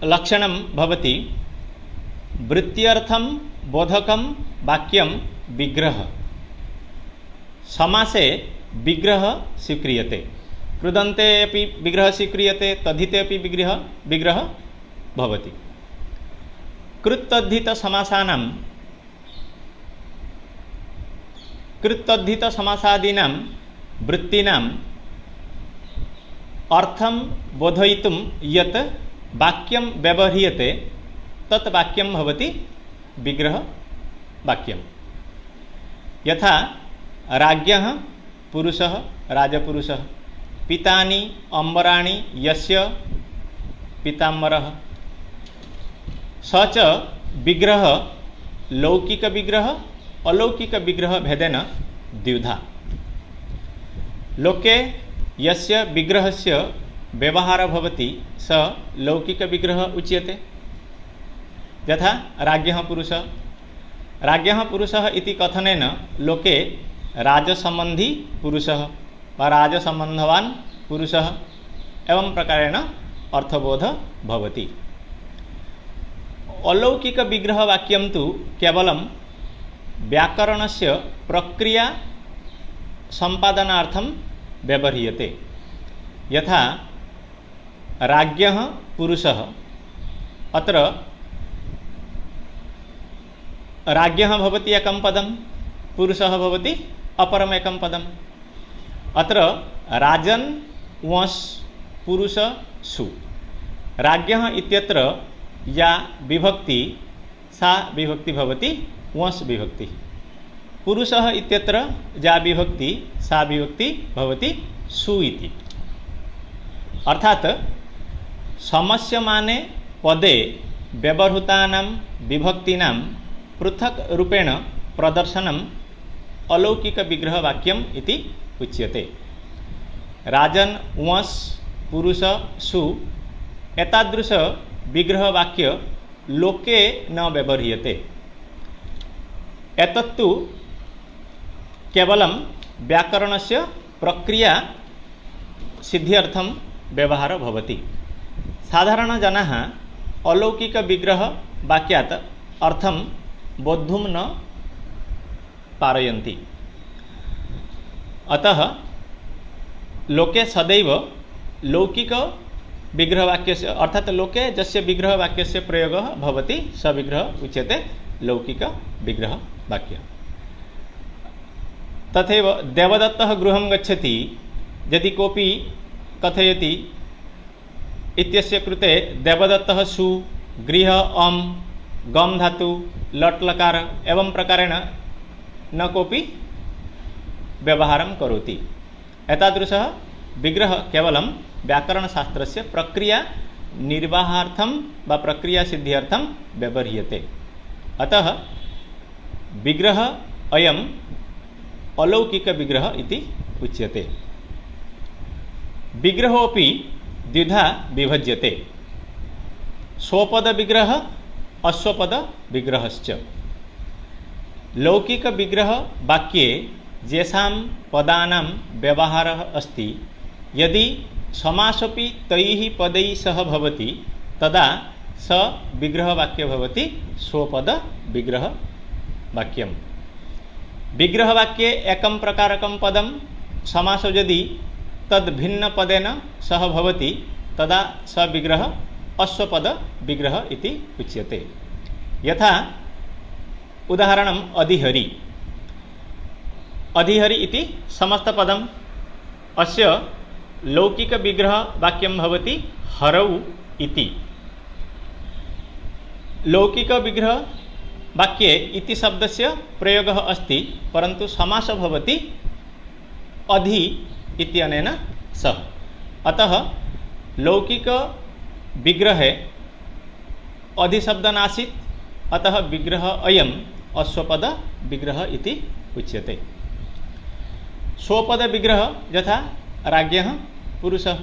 लक्षणं भवति वृत्त्यर्थं बोधकं वाक्यं विग्रह। समासे विग्रह स्वीक्रियते, कृदन्ते अपि विग्रह स्वीक्रियते, तद्धिते अपि विग्रह भवति। कृत्तद्धित समासादीनां वृत्तीनां अर्थं बोधयितुं यत् वाक्यं व्यवह्रियते तत् वाक्यं भवति विग्रह वाक्यं। यथा राज्ञः पुरुषः राजपुरुषः, पीतानि अम्बराणि यस्य पीताम्बरः। स च विग्रह लौकिक विग्रह अलौकिक विग्रह भेदेन द्विधा। लोके यस्य विग्रहस्य व्यवहार भवति स लौकिक विग्रह उच्यते। यथा राज्ञः पुरुषः, राज्ञः पुरुषः इति कथनेन लोके राजसम्बन्धी पुरुषः वा राजसम्बन्धवान् पुरुषः एवं प्रकारेण अर्थबोध भवति। अलौकिक विग्रह वाक्यं तु केवलं व्याकरणस्य प्रक्रिया सम्पादनार्थं व्यवह्रियते। यथा राज्ञः पुरुषः, अत्र राज्ञः भवति एकं पदं, पुरुषः भवति अपरम् एकं पदम्। अत्र राजन् वंश पुरुष सु, राज्ञः इत्यत्र या विभक्ति सा विभक्ति भवति वंश विभक्ति, पुरुषः इत्यत्र या विभक्ति सा विभक्ति भवति सु इति। अर्थात समस्यमाने पदे व्यवहृतानां विभक्तीनां पृथक रूपेण प्रदर्शनम् अलौकिक विग्रह वाक्यम् इति उच्यते। राजन् वंश पुरुष सु एतादृश विग्रह वाक्य लोके न व्यवह्रियते। एतत्तु केवलं व्याकरणस्य प्रक्रिया सिद्ध्यर्थं व्यवहार भवति। साधारणजनाः अलौकिक विग्रह वाक्यात् अर्थं बोद्धुं न पारयन्ति। अतः लोके सदैव लौकिक विग्रहवाक्यस्य अर्थात लोके यस्य विग्रहवाक्यस्य प्रयोगः भवति स विग्रह उच्यते लौकिक विग्रहवाक्य। तथैव देवदत्तः गृहं गच्छति यदि कोऽपि कथयति इत्यस्य कृते देवदत्तः सु गृह अं गम धातु लट् लकार एवं प्रकारेण न कोऽपि व्यवहारं करोति। एतादृशः विग्रह केवलं व्याकरणशास्त्रस्य प्रक्रिया निर्वाहार्थं वा प्रक्रिया सिद्ध्यर्थं व्यवह्रियते। अतः विग्रह अयम् अलौकिक विग्रह इति उच्यते। विग्रहोऽपि द्विधा विभज्यते, स्वपद विग्रह अश्वपद विग्रहश्च। लौकिक विग्रह वाक्ये येषां पदानां व्यवहारः अस्ति यदि समासोऽपि तैः पदैः सह भवति तदा स विग्रहवाक्य भवति स्वपद विग्रहवाक्यम्। विग्रहवाक्ये एकं प्रकारकं पदं समासो यदि तद् भिन्न पदेन सह भवति तदा स विग्रह अश्वपद विग्रह इति उच्यते। यथा उदाहरणम् अधिहरि। अधिहरि इति समस्तपदम्, अस्य लौकिक विग्रह वाक्यं भवति हरौ इति। लौकिक विग्रह वाक्ये इति शब्दस्य प्रयोगः अस्ति, परन्तु समासः भवति अधि इत्यनेन सह। अतः लौकिक विग्रहे अधिशब्द नासीत्, अतः विग्रह अयम् अश्वपद विग्रह इति उच्यते। स्वपद विग्रह यथा राज्ञः पुरुषः।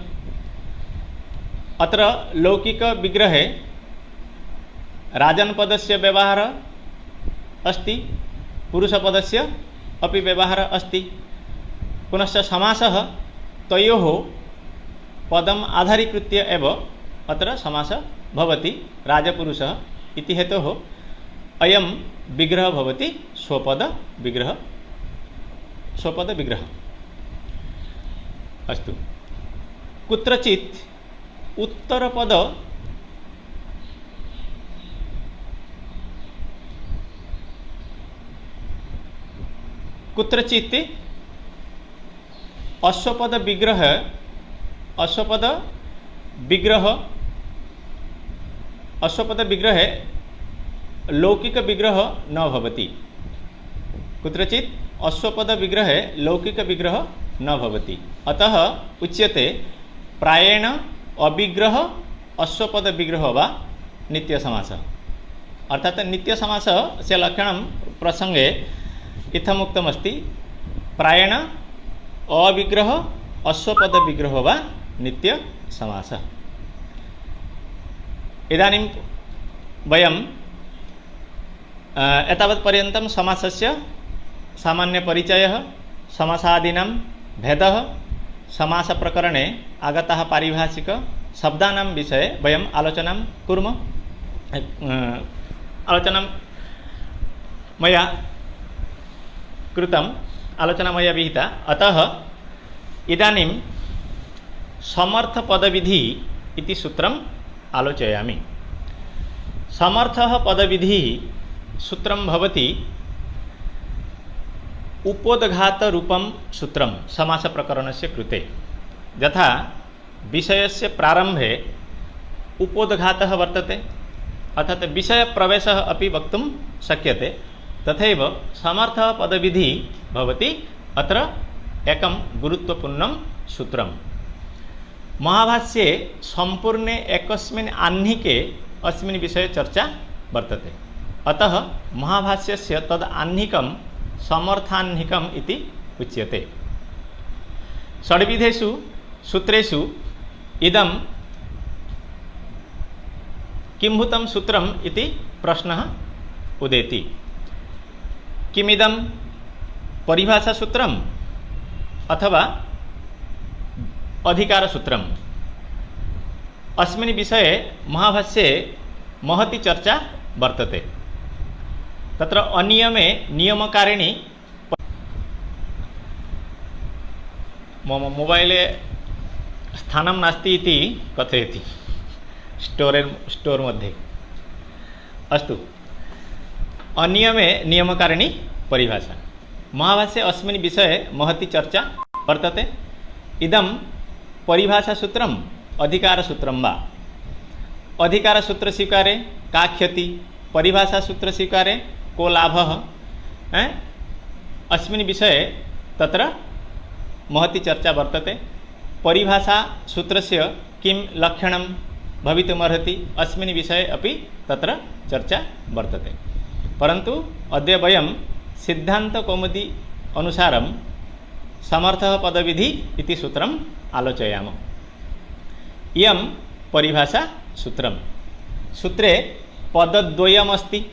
अत्र लौकिक विग्रहे राजन्पदस्य व्यवहारः अस्ति, पुरुषपदस्य अपि व्यवहारः अस्ति। पुनश्च समासः तयोः पदम् आधारीकृत्य एव अत्र समासः भवति राजपुरुषः इति हेतोः अयं विग्रहः भवति स्वपदविग्रहः। अस्तु, कुत्रचित् उत्तरपद कुत्रचित् अश्वपद विग्रहे लौकिक विग्रह न भवति। कुत्रचित् अश्वपद विग्रहे लौकिक विग्रह न भवति। अतः उच्यते प्रायेण अविग्रह अश्वपद विग्रह वा नित्य समासः। अर्थात नित्य समासस्य लक्षणं प्रसंगे इत्थमुक्तमस्ति प्रायेण अविग्रह अश्वपद विग्रह वा नित्य समासः। इदानीं वयं एतावत्पर्यन्तं समासस्य सामान्यपरिचयः, समासादीनां भेदः, समासप्रकरणे आगताः पारिभाषिकशब्दानां विषये वयम् आलोचनां कुर्मः। आलोचना मया विहिता। अतः इदानीं समर्थपदविधि इति सूत्रम् आलोचयामि। समर्थः पदविधिः सूत्रं भवति उपोद्घातरूपं सूत्रं समासप्रकरणस्य कृते। यथा विषयस्य प्रारम्भे उपोद्घातः वर्तते, अर्थात् विषयप्रवेशः अपि वक्तुं शक्यते, तथैव समर्थः पदविधिः भवति अत्र एकं गुरुत्वपूर्णं सूत्रं। महाभाष्ये सम्पूर्णे एकस्मिन् आह्निके अस्मिन् विषये चर्चा वर्तते। अतः महाभाष्यस्य तद् आह्निकं समर्थाह्निकम् इति उच्यते। षड्विधेषु सूत्रेषु इदं किंभूतं सूत्रम् इति प्रश्नः उदेति। किमिदं परिभाषासूत्रम् अथवा अधिकारसूत्रम्? अस्मिन् विषये महाभाष्ये महती चर्चा वर्तते। तत्र अनियमे नियमकारिणी मम मोबाइले स्थानं नास्ति इति कथयति स्टोर मध्ये। अस्तु, अनियमे नियमकारिणी परिभाषा। महाभाष्ये अस्मिन् विषये महती चर्चा वर्तते। इदं परिभाषासूत्रम् अधिकारसूत्रं वा? अधिकारसूत्रस्वीकारे का ख्याति, परिभाषासूत्रस्वीकारे को लाभः, अस्मिन् विषये तत्र महती चर्चा वर्तते। परिभाषासूत्रस्य किं लक्षणं भवितुमर्हति, अस्मिन् विषये अपि तत्र चर्चा वर्तते। परन्तु अद्य वयं सिद्धान्तकौमुदी अनुसारं समर्थः पदविधि इति सूत्रम् आलोचयामः। इयं परिभाषासूत्रं। सूत्रे पदद्वयमस्ति।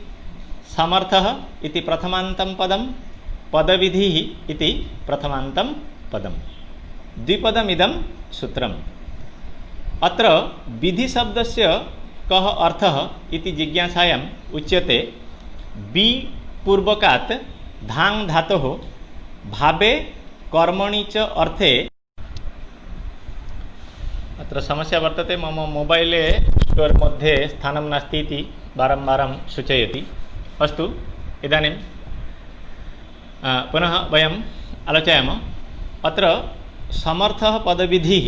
समर्थः इति प्रथमान्तं पदं, पदविधिः इति प्रथमान्तं पदं, द्विपदमिदं सूत्रम्। अत्र विधिशब्दस्य कः अर्थः इति जिज्ञासायाम् उच्यते बि पूर्वकात् धाङ् धातोः भावे कर्मणि च अर्थे। अत्र समस्या वर्तते, मम मोबाइले स्टोर मध्ये स्थानं नास्ति इति बारं सूचयति। अस्तु, इदानीं पुनः वयम् आलोचयामः। अत्र समर्थः पदविधिः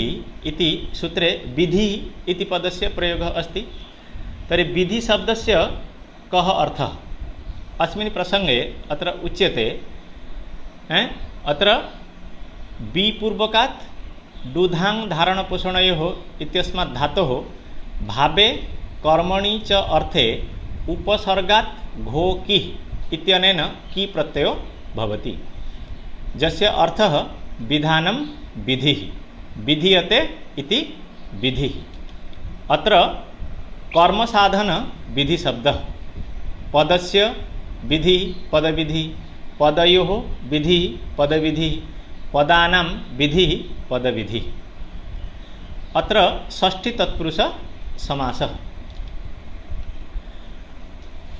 इति सूत्रे विधिः इति पदस्य प्रयोगः अस्ति। तर्हि विधिशब्दस्य कः अर्थः? अस्मिन् प्रसंगे अत्र उच्यते अत्र विपूर्वकात् दुधाङ् धारणपोषणयोः इत्यस्मात् धातोः भावे कर्मणि च अर्थे उपसर्गात् घो कि इत्यनेन कि प्रत्ययो भवति, जस्य अर्थः विधानं विधिः, विधीयते इति विधिः। अत्र कर्मसाधन विधिशब्दः, पदस्य विधि पदविधि, पदयोः विधि पदविधि, पदानां विधि पदविधि। अत्र षष्ठी तत्पुरुष समासः।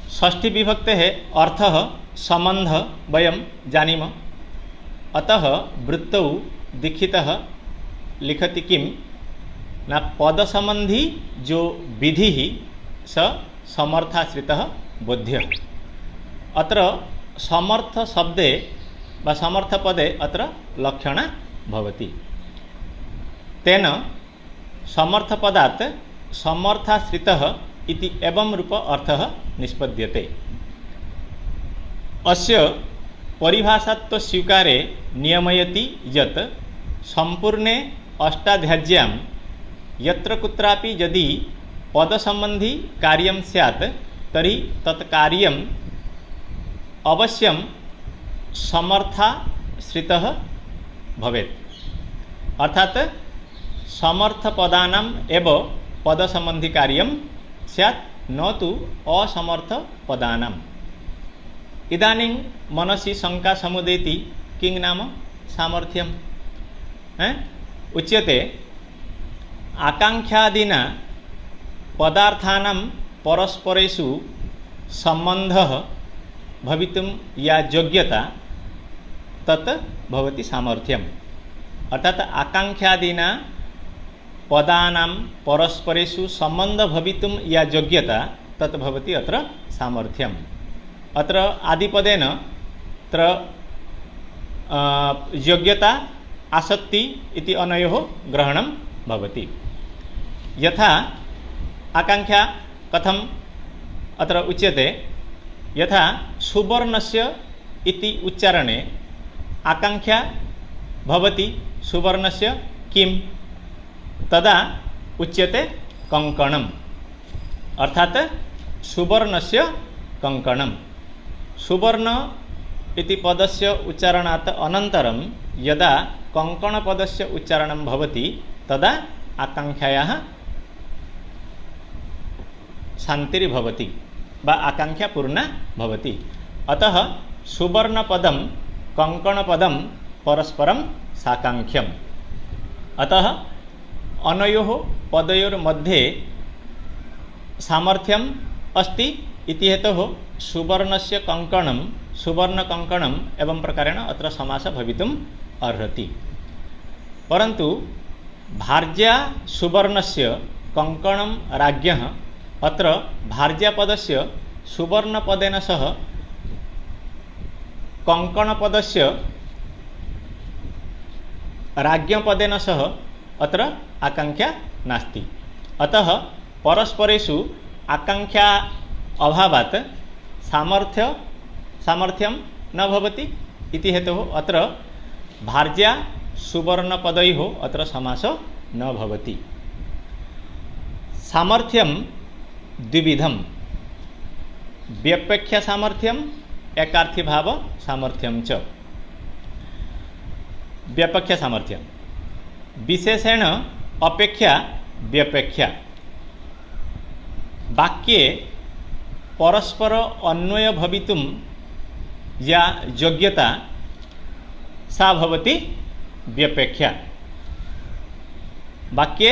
षष्ठी विभक्ते अर्थः संबंध वयं जानीम। अतः वृत्तौ दीक्षितः लिखति किं न पद संबंधी जो विधि स समर्थाश्रितः बोध्य। अत्र समर्थ शब्दे वा समर्थ पदे अत्र लक्षणा भवति। तेन समर्थ पदात् समर्थाश्रितः इति एवं रूप अर्थः निष्पद्यते। अस्य परिभाषात्व स्वीकारे नियमयति यत् संपूर्णे अष्टाध्याय्यां यत्र कुत्रापि यदि पद संबंधी कार्यं स्यात् तर्हि तत् कार्यम् अवश्यं समर्थाश्रितः भवेत्। अर्थात् समर्थ पदानाम् एव पद संबंधी कार्यं स्यात् न तु असमर्थ पदानाम्। इदानीं मनसि शंका समुदेति किं नाम सामर्थ्यं। उच्यते आकांक्षादिना पदार्थानां परस्परेषु सम्बन्धः भवितुं या योग्यता तत् भवति सामर्थ्यम्। अर्थात् आकांक्षादिना पदानां परस्परेषु सम्बन्ध भवितुं या योग्यता तत् भवति अत्र सामर्थ्यम्। अत्र आदिपदेन अत्र योग्यता आसक्ति इति अनयोः ग्रहणं भवति। यथा आकांक्षा कथम् अत्र उच्यते यथा सुवर्णस्य इति उच्चारणे आकांक्षा भवति सुवर्णस्य किं तदा उच्यते कंकणम्। अर्थात् सुवर्णस्य कंकणम्। सुवर्ण इति पदस्य उच्चारणात् अनन्तरं यदा कंकणपदस्य उच्चारणं भवति तदा आकांक्षायाः शान्तिर्भवति वा आकांक्षा पूर्णा भवति। अतः सुवर्णपदं कंकणपदं परस्परं साकांक्षम्। अतः अनयोः पदयोर्मध्ये सामर्थ्यम् अस्ति इति हेतोः सुवर्णस्य कंकणं सुवर्णकंकणम् एवं प्रकारेण अत्र समासः भवितुम् अर्हति। परन्तु भार्या सुवर्णस्य कंकणं राज्ञः अत्र भार्यापदस्य सुवर्णपदेन सह कंकणपदस्य राज्ञपदेन सह अत्र आकांक्षा नास्ति। अतः परस्परेषु आकांक्षा अभावात् सामर्थ्यं न भवति इति हेतोः अत्र भार्या सुवर्णपदैः अत्र समासः न भवति। सामर्थ्यं द्विविधम्। व्यपेक्ष्य सामर्थ्यम् एकार्थीभाव सामर्थ्यं च। व्यपेक्ष्य सामर्थ्यं विशेषेण अपेक्षा व्यपेक्षा। वाक्ये परस्पर अन्वय भवितुं या योग्यता सा भवति व्यपेक्षा। वाक्ये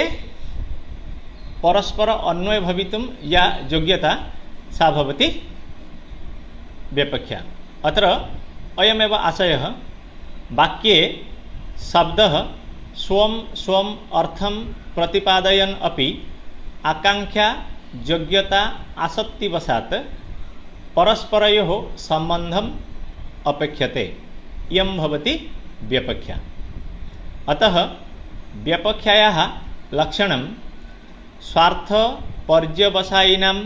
परस्पर अन्वय भवितुं या योग्यता सा भवति व्यपेक्षा। अत्र अयमेव आशयः वाक्ये शब्दः स्वं स्वम् अर्थं प्रतिपादयन् अपि आकांक्षा योग्यता आसक्तिवशात् परस्परयोः सम्बन्धम् अपेक्षते। इयं भवति व्यपेक्षा। अतः व्यपेक्षायाः लक्षणं स्वार्थपर्यवसायिनां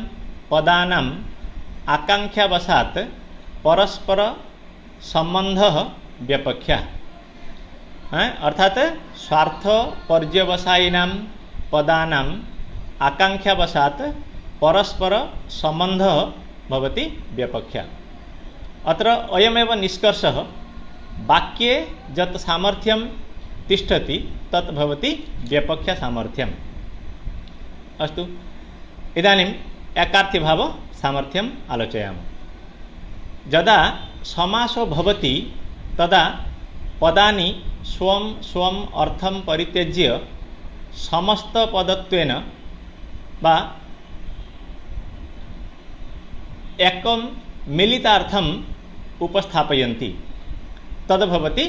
पदानाम् आकांक्षावशात् परस्पर सम्बन्धः व्यपेक्षा। अर्थात् स्वार्थपर्यवसायिनां पदानाम् आकांक्षावशात् परस्पर सम्बन्धः भवति व्यपेक्षा। अत्र अयमेव निष्कर्षः वाक्ये यत् सामर्थ्यं तिष्ठति तत् भवति व्यपेक्षा सामर्थ्यम्। अस्तु, इदानीम् एकार्थीभाव सामर्थ्यम् आलोचयामः। यदा समासो भवति तदा पदानि स्वं स्वं अर्थं परित्यज्य समस्तपदत्वेन वा एकं मिलितार्थम् उपस्थापयन्ति तद्भवति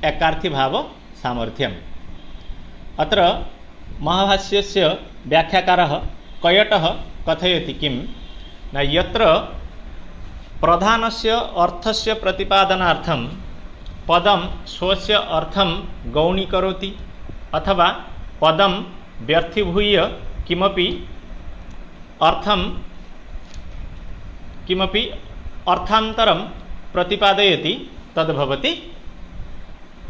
एकार्थीभाव सामर्थ्यम्। अत्र महाभाष्यस्य व्याख्याकारः कयटः कथयति किं न यत्र प्रधानस्य अर्थस्य प्रतिपादनार्थं पदं स्वस्य अर्थं गौणीकरोति अथवा पदं व्यर्थीभूय किमपि अर्थान्तरं प्रतिपादयति तद्भवति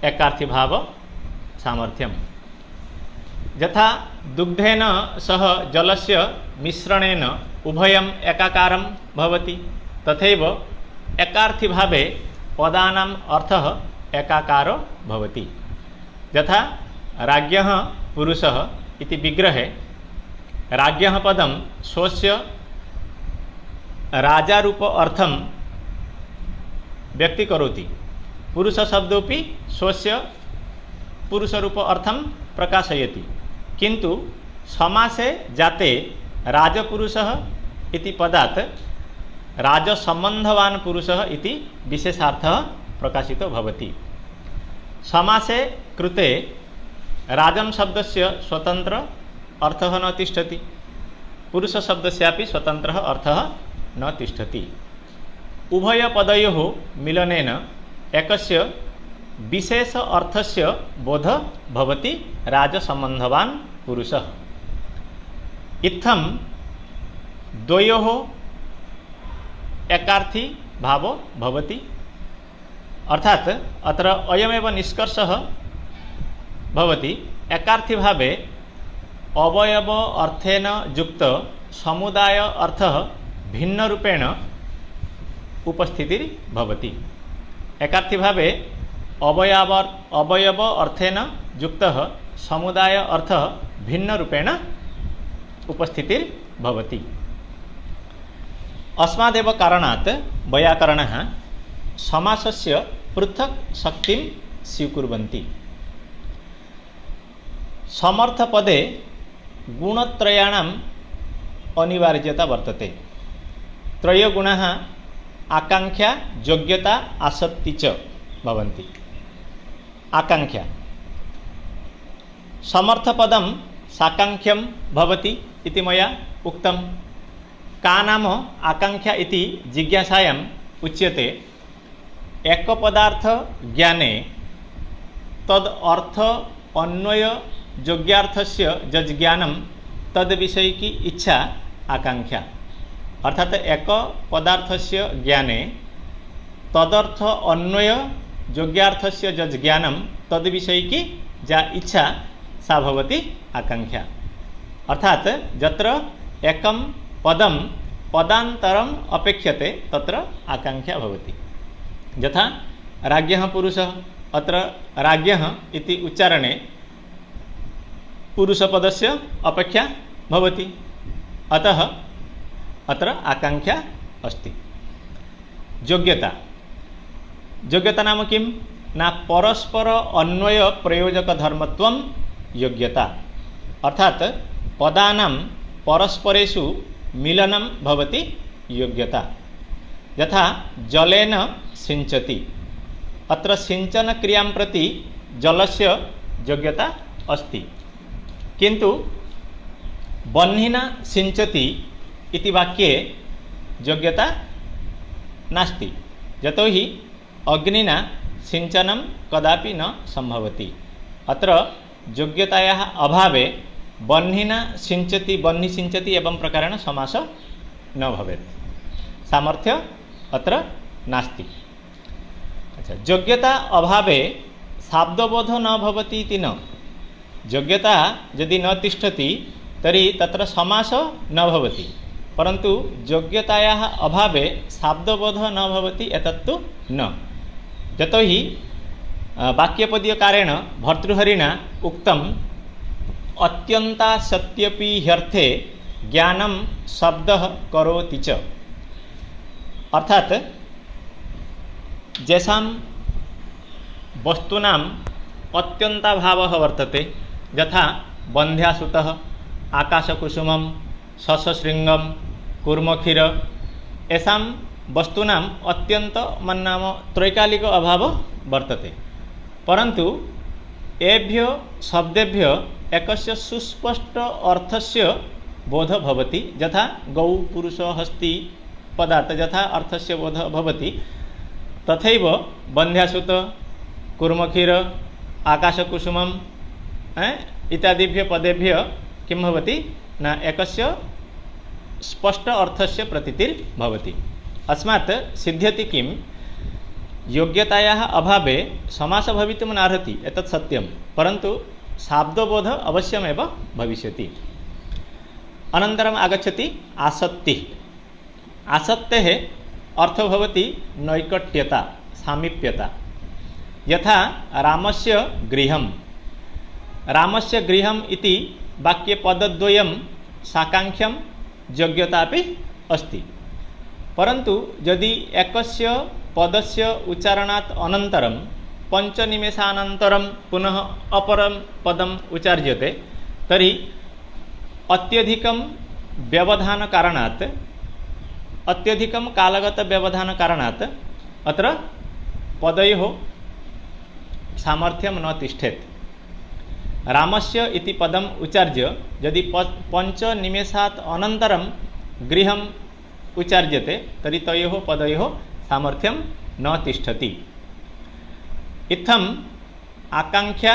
एकार्थीभाव सामर्थ्यम्। यथा दुग्धेन सह जलस्य मिश्रणेन उभयम् एकाकारं भवति तथैव एकार्थीभावे पदानाम् अर्थः एकाकारो भवति। यथा राज्ञः पुरुषः इति विग्रहे राज्ञः पदं स्वस्य राजारूप अर्थं व्यक्तीकरोति, पुरुषशब्दोऽपि स्वस्य पुरुषरूप अर्थं प्रकाशयति, किन्तु समासे जाते राजपुरुषः इति पदात् राजसम्बन्धवान् पुरुषः इति विशेषार्थः प्रकाशितो भवति। समासे कृते राजं शब्दस्य स्वतन्त्र अर्थः न तिष्ठति, पुरुषशब्दस्यापि स्वतन्त्रः अर्थः न तिष्ठति। उभयपदयोः मिलनेन एकस्य विशेष अर्थस्य बोध भवति राजसम्बन्धवान् पुरुषः। इत्थं द्वयोः एकार्थी भावो भवति, अर्थात् अत्र अयमेव निष्कर्षः भवति एकार्थी भावे अवयव अर्थेन युक्त समुदाय अर्थः भिन्न रूपेण उपस्थितिर् भवति। एकार्थी भावे अवयव अर्थेन युक्तः समुदाय अर्थः भिन्न रूपेण उपस्थितिर् भवति। अस्मादेव कारणात् वैयाकरणः समासस्य पृथक् शक्तिं स्वीकुर्वन्ति। समर्थपदे गुणत्रयाणाम् अनिवार्यता वर्तते। त्रयो गुणाः आकांक्षा, योग्यता, आसक्ति च भवन्ति। आकांक्षा समर्थपदं साकांक्षं भवति इति मया उक्तं। का नाम आकांक्षा इति जिज्ञासायाम् उच्यते एकपदार्थ ज्ञाने तद अर्थ अन्वय योग्यार्थस्य यज्ज्ञानं तद्विषयिकी इच्छा आकांक्षा। अर्थात एक पदार्थस्य ज्ञाने तदर्थ अन्वय योग्यार्थस्य यज्ज्ञानं तद्विषयिकी या इच्छा सा भवति आकांक्षा। अर्थात यत्र एकं पदं पदान्तरम् अपेक्ष्यते तत्र आकांक्षा भवति। यथा राज्ञः पुरुषः, अत्र राज्ञः इति उच्चारणे पुरुषपदस्य अपेक्षा भवति, अतः अत्र आकांक्षा अस्ति। योग्यता, योग्यता नाम किं न परस्पर अन्वय प्रयोजक धर्मत्वं योग्यता। अर्थात पदानां परस्परेषु मिलनं भवति योग्यता। यथा जलेन सिंचति, अत्र सिंचन क्रियां प्रति जलस्य योग्यता अस्ति, किन्तु बह्निना सिंचति इति वाक्ये योग्यता नास्ति, यतोहि अग्निना सिंचनं कदापि न संभवति। अत्र योग्यतायाः अभावे बह्निना सिंचति, बह्नि सिंचति एवं प्रकारेण समास न भवेत्, सामर्थ्य अत्र नास्ति। अच्छा, योग्यता अभावे शाब्दबोध न भवति इति न। योग्यता यदि न तिष्ठति तर्हि तत्र समास न भवति, परन्तु योग्यतायाः अभावे शाब्दबोध न भवति एतत्तु न। यतोहि वाक्यपदीयकारेण भर्तृहरिणा उक्तम् अत्यन्ता सत्यपि ह्यर्थे ज्ञानं शब्दः करोति च। अर्थात जैसां वस्तूनाम् अत्यन्ताभावः वर्तते, यथा बन्ध्यासुतः, आकाशकुसुमं, शशशृङ्गं, कूर्मक्षीर, येषां वस्तूनाम् अत्यन्त नाम त्रैकालिक अभाव वर्तते, परन्तु एभ्यो शब्देभ्यो एकस्य सुस्पष्ट अर्थस्य बोध भवति, यथा गौ पुरुष हस्ति पदार्थ यथा अर्थस्य बोध भवति, तथैव बन्ध्यासुत, कूर्मक्षीर, आकाशकुसुमं इत्यादिभ्य पदेभ्य किं भवति न एकस्य स्पष्ट अर्थस्य प्रतीतिर्भवति। अस्मात् सिद्ध्यति किं योग्यतायाः अभावे समास भवितुं नार्हति, एतत् सत्यं, परन्तु शाब्दबोध अवश्यमेव भविष्यति। अनन्तरम् आगच्छति आसक्तिः। आसक्तेः अर्थो भवति नैकट्यता, सामीप्यता। यथा रामस्य गृहं, रामस्य गृहम् इति वाक्ये पदद्वयं साकाङ्क्षं योग्यतापि अस्ति, परन्तु यदि एकस्य पदस्य उच्चारणात् अनन्तरं 5 निमेषानन्तरं पुनः अपरं पदम् उच्चार्यते तर्हि अत्यधिकं व्यवधानकारणात्, अत्यधिकं कालगतव्यवधानकारणात् अत्र पदयोः सामर्थ्यं न तिष्ठेत्। रामस्य इति पदम् उच्चार्य यदि 5 निमेषात् अनन्तरं गृहम् उच्चार्यते तर्हि तयोः पदयोः सामर्थ्यं न तिष्ठति। इत्थम् आकाङ्क्षा,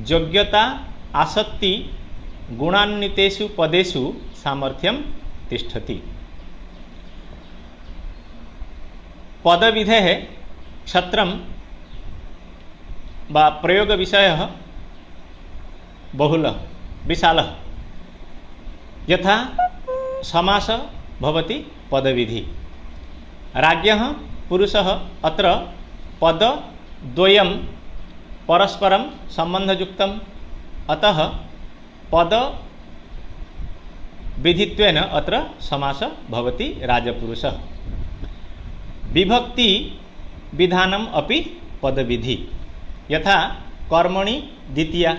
योग्यता, आसक्ति गुणान्वितेषु पदेषु सामर्थ्यं तिष्ठति। पदविधेः क्षत्रं वा प्रयोगविषयः बहुलः विशालः। यथा समास भवति पदविधि। राज्ञः पुरुषः अत्र पदद्वयं परस्परं सम्बन्धयुक्तम्, अतः पद विधित्वेन अत्र समास भवति राजपुरुषः। विभक्ति विधानम् अपि पदविधि। यथा कर्मणि द्वितीया,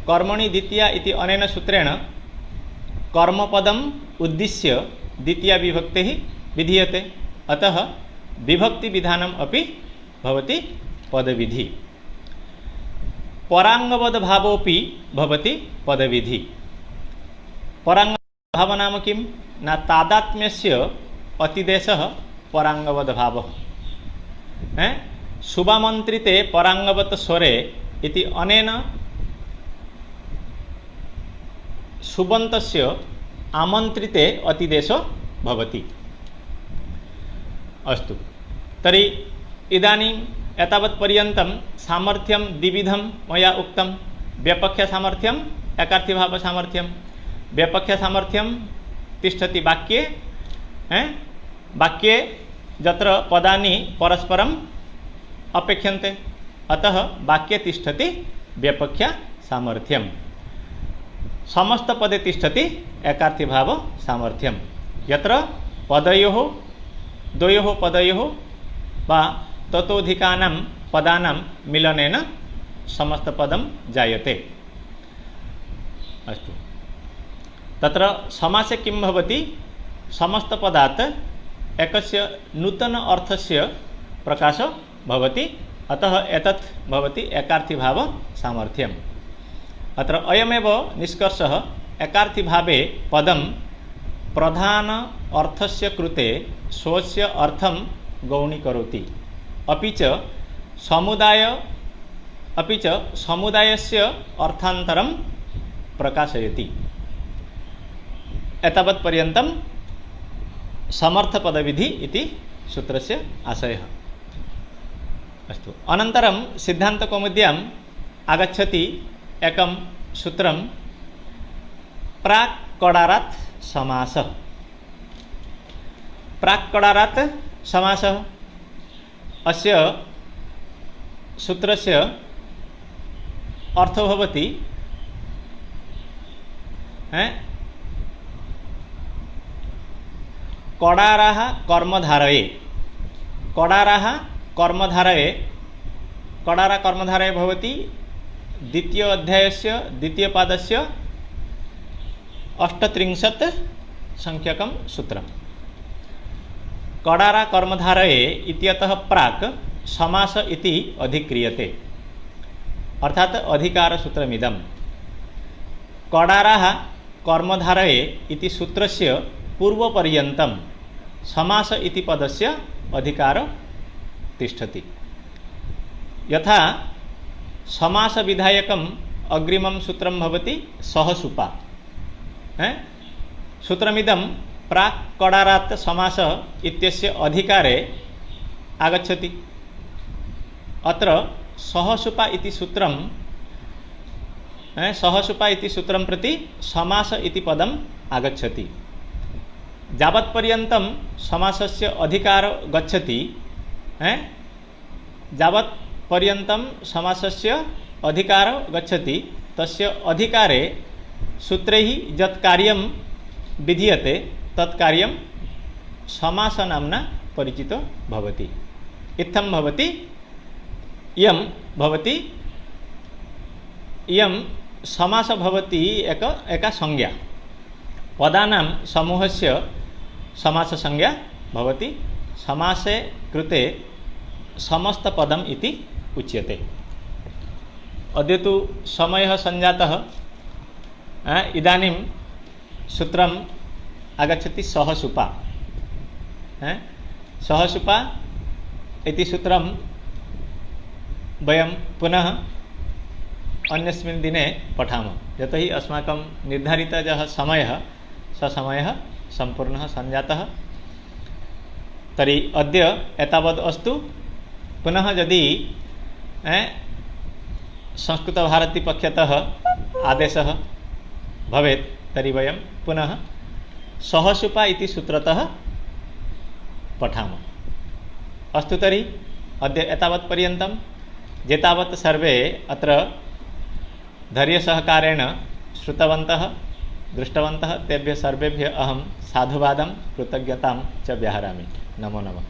कर्मणि द्वितीया इति अनेन सूत्रेण कर्मपदम् उद्दिश्य द्वितीया विभक्तिः विधीयते, अतः विभक्ति विधानम् अपि भवति पदविधि। पराङ्गवद् भावोऽपि भवति पदविधि। पराङ्गवद् भाव नाम किं न तादात्म्यस्य अतिदेशः पराङ्गवद् भावः। शुभामन्त्रिते पराङ्गवत् स्वरे इति अनेन शुभन्तस्य आमन्त्रिते अतिदेशो भवति। अस्तु, तर्हि इदानीम् एतावत्पर्यन्तं सामर्थ्यं द्विविधं मया उक्तं। व्यापक्यसामर्थ्यम्, एकार्थीभावसामर्थ्यं। व्यापक्यसामर्थ्यं तिष्ठति वाक्ये, वाक्ये यत्र पदानि परस्परम् अपेक्ष्यन्ते, अतः वाक्ये तिष्ठति व्यापक्यसामर्थ्यं। समस्तपदे तिष्ठति एकार्थीभावसामर्थ्यं, यत्र पदयोः द्वयोः पदयोः वा ततोऽधिकानां पदानां मिलनेन समस्तपदं जायते। अस्तु, तत्र समासे किं भवति? समस्तपदात् एकस्य नूतन अर्थस्य प्रकाशः भवति, अतः एतत् भवति एकार्थीभावसामर्थ्यम्। अत्र अयमेव निष्कर्षः, एकार्थीभावे पदं प्रधान अर्थस्य कृते स्वस्य अर्थं गौणीकरोति, अपि च समुदायस्य अर्थान्तरं प्रकाशयति। एतावत्पर्यन्तं समर्थपदविधि इति सूत्रस्य आशयः। अस्तु, अनन्तरं सिद्धान्तकौमुद्याम् आगच्छति एकं सूत्रं, प्राक् कडारात् समासः। प्राक् कडारात् समासः, अस्य सूत्रस्य अर्थो भवति कडाराः कर्मधारये, कडाराः कर्मधारये कडारा कर्मधारय भवति द्वितीय अध्यायस्य द्वितीयपादस्य 38 संख्यकं सूत्रम्। कडारा कर्मधारये इत्यतः प्राक् समास इति अधिक्रियते, अर्थात अधिकार सूत्रमिदं। कडाराः कर्मधारये इति सूत्रस्य पूर्वपर्यन्तं समास इति पदस्य अधिकार तिष्ठति। यथा समास विधायकम् अग्रिमं सूत्रं भवति सहसुपा। सूत्रमिदं प्राक् कडारात् समास इत्यस्य अधिकारे आगच्छति। अत्र सहसुपा इति सूत्रं प्रति समास इति पदम् आगच्छति। यावत्पर्यन्तं समासस्य अधिकारो गच्छति, यावत्पर्यन्तं समासस्य अधिकारो गच्छति तस्य अधिकारे सूत्रैः यत् कार्यं विधीयते तत् कार्यं समास नाम्ना परिचितो भवति। इत्थं भवति इयं समास भवति एका संज्ञा। पदानां समूहस्य समास संज्ञा भवति। समासे कृते समस्तपदम् इति उच्यते। अद्य तु समयः सञ्जातः। इदानीं सूत्रम् आगच्छति सहसुपा। सहसुपा इति सूत्रं वयं पुनः अन्यस्मिन् दिने पठामः, यतोहि अस्माकं निर्धारितः समयः सः समयः सम्पूर्णः सञ्जातः। तर्हि अद्य एतावद् अस्तु। पुनः यदि संस्कृतभारतीपक्षतः आदेशः भवेत् तर्हि वयं पुनः सहसुपा इति सूत्रतः पठामः। अस्तु तर्हि अद्य एतावत्पर्यन्तं। एतावत् सर्वे अत्र धैर्यसहकारेण श्रुतवन्तः दृष्टवन्तः तेभ्यः सर्वेभ्यः अहं साधुवादं कृतज्ञतां च व्याहरामि। नमो नमः।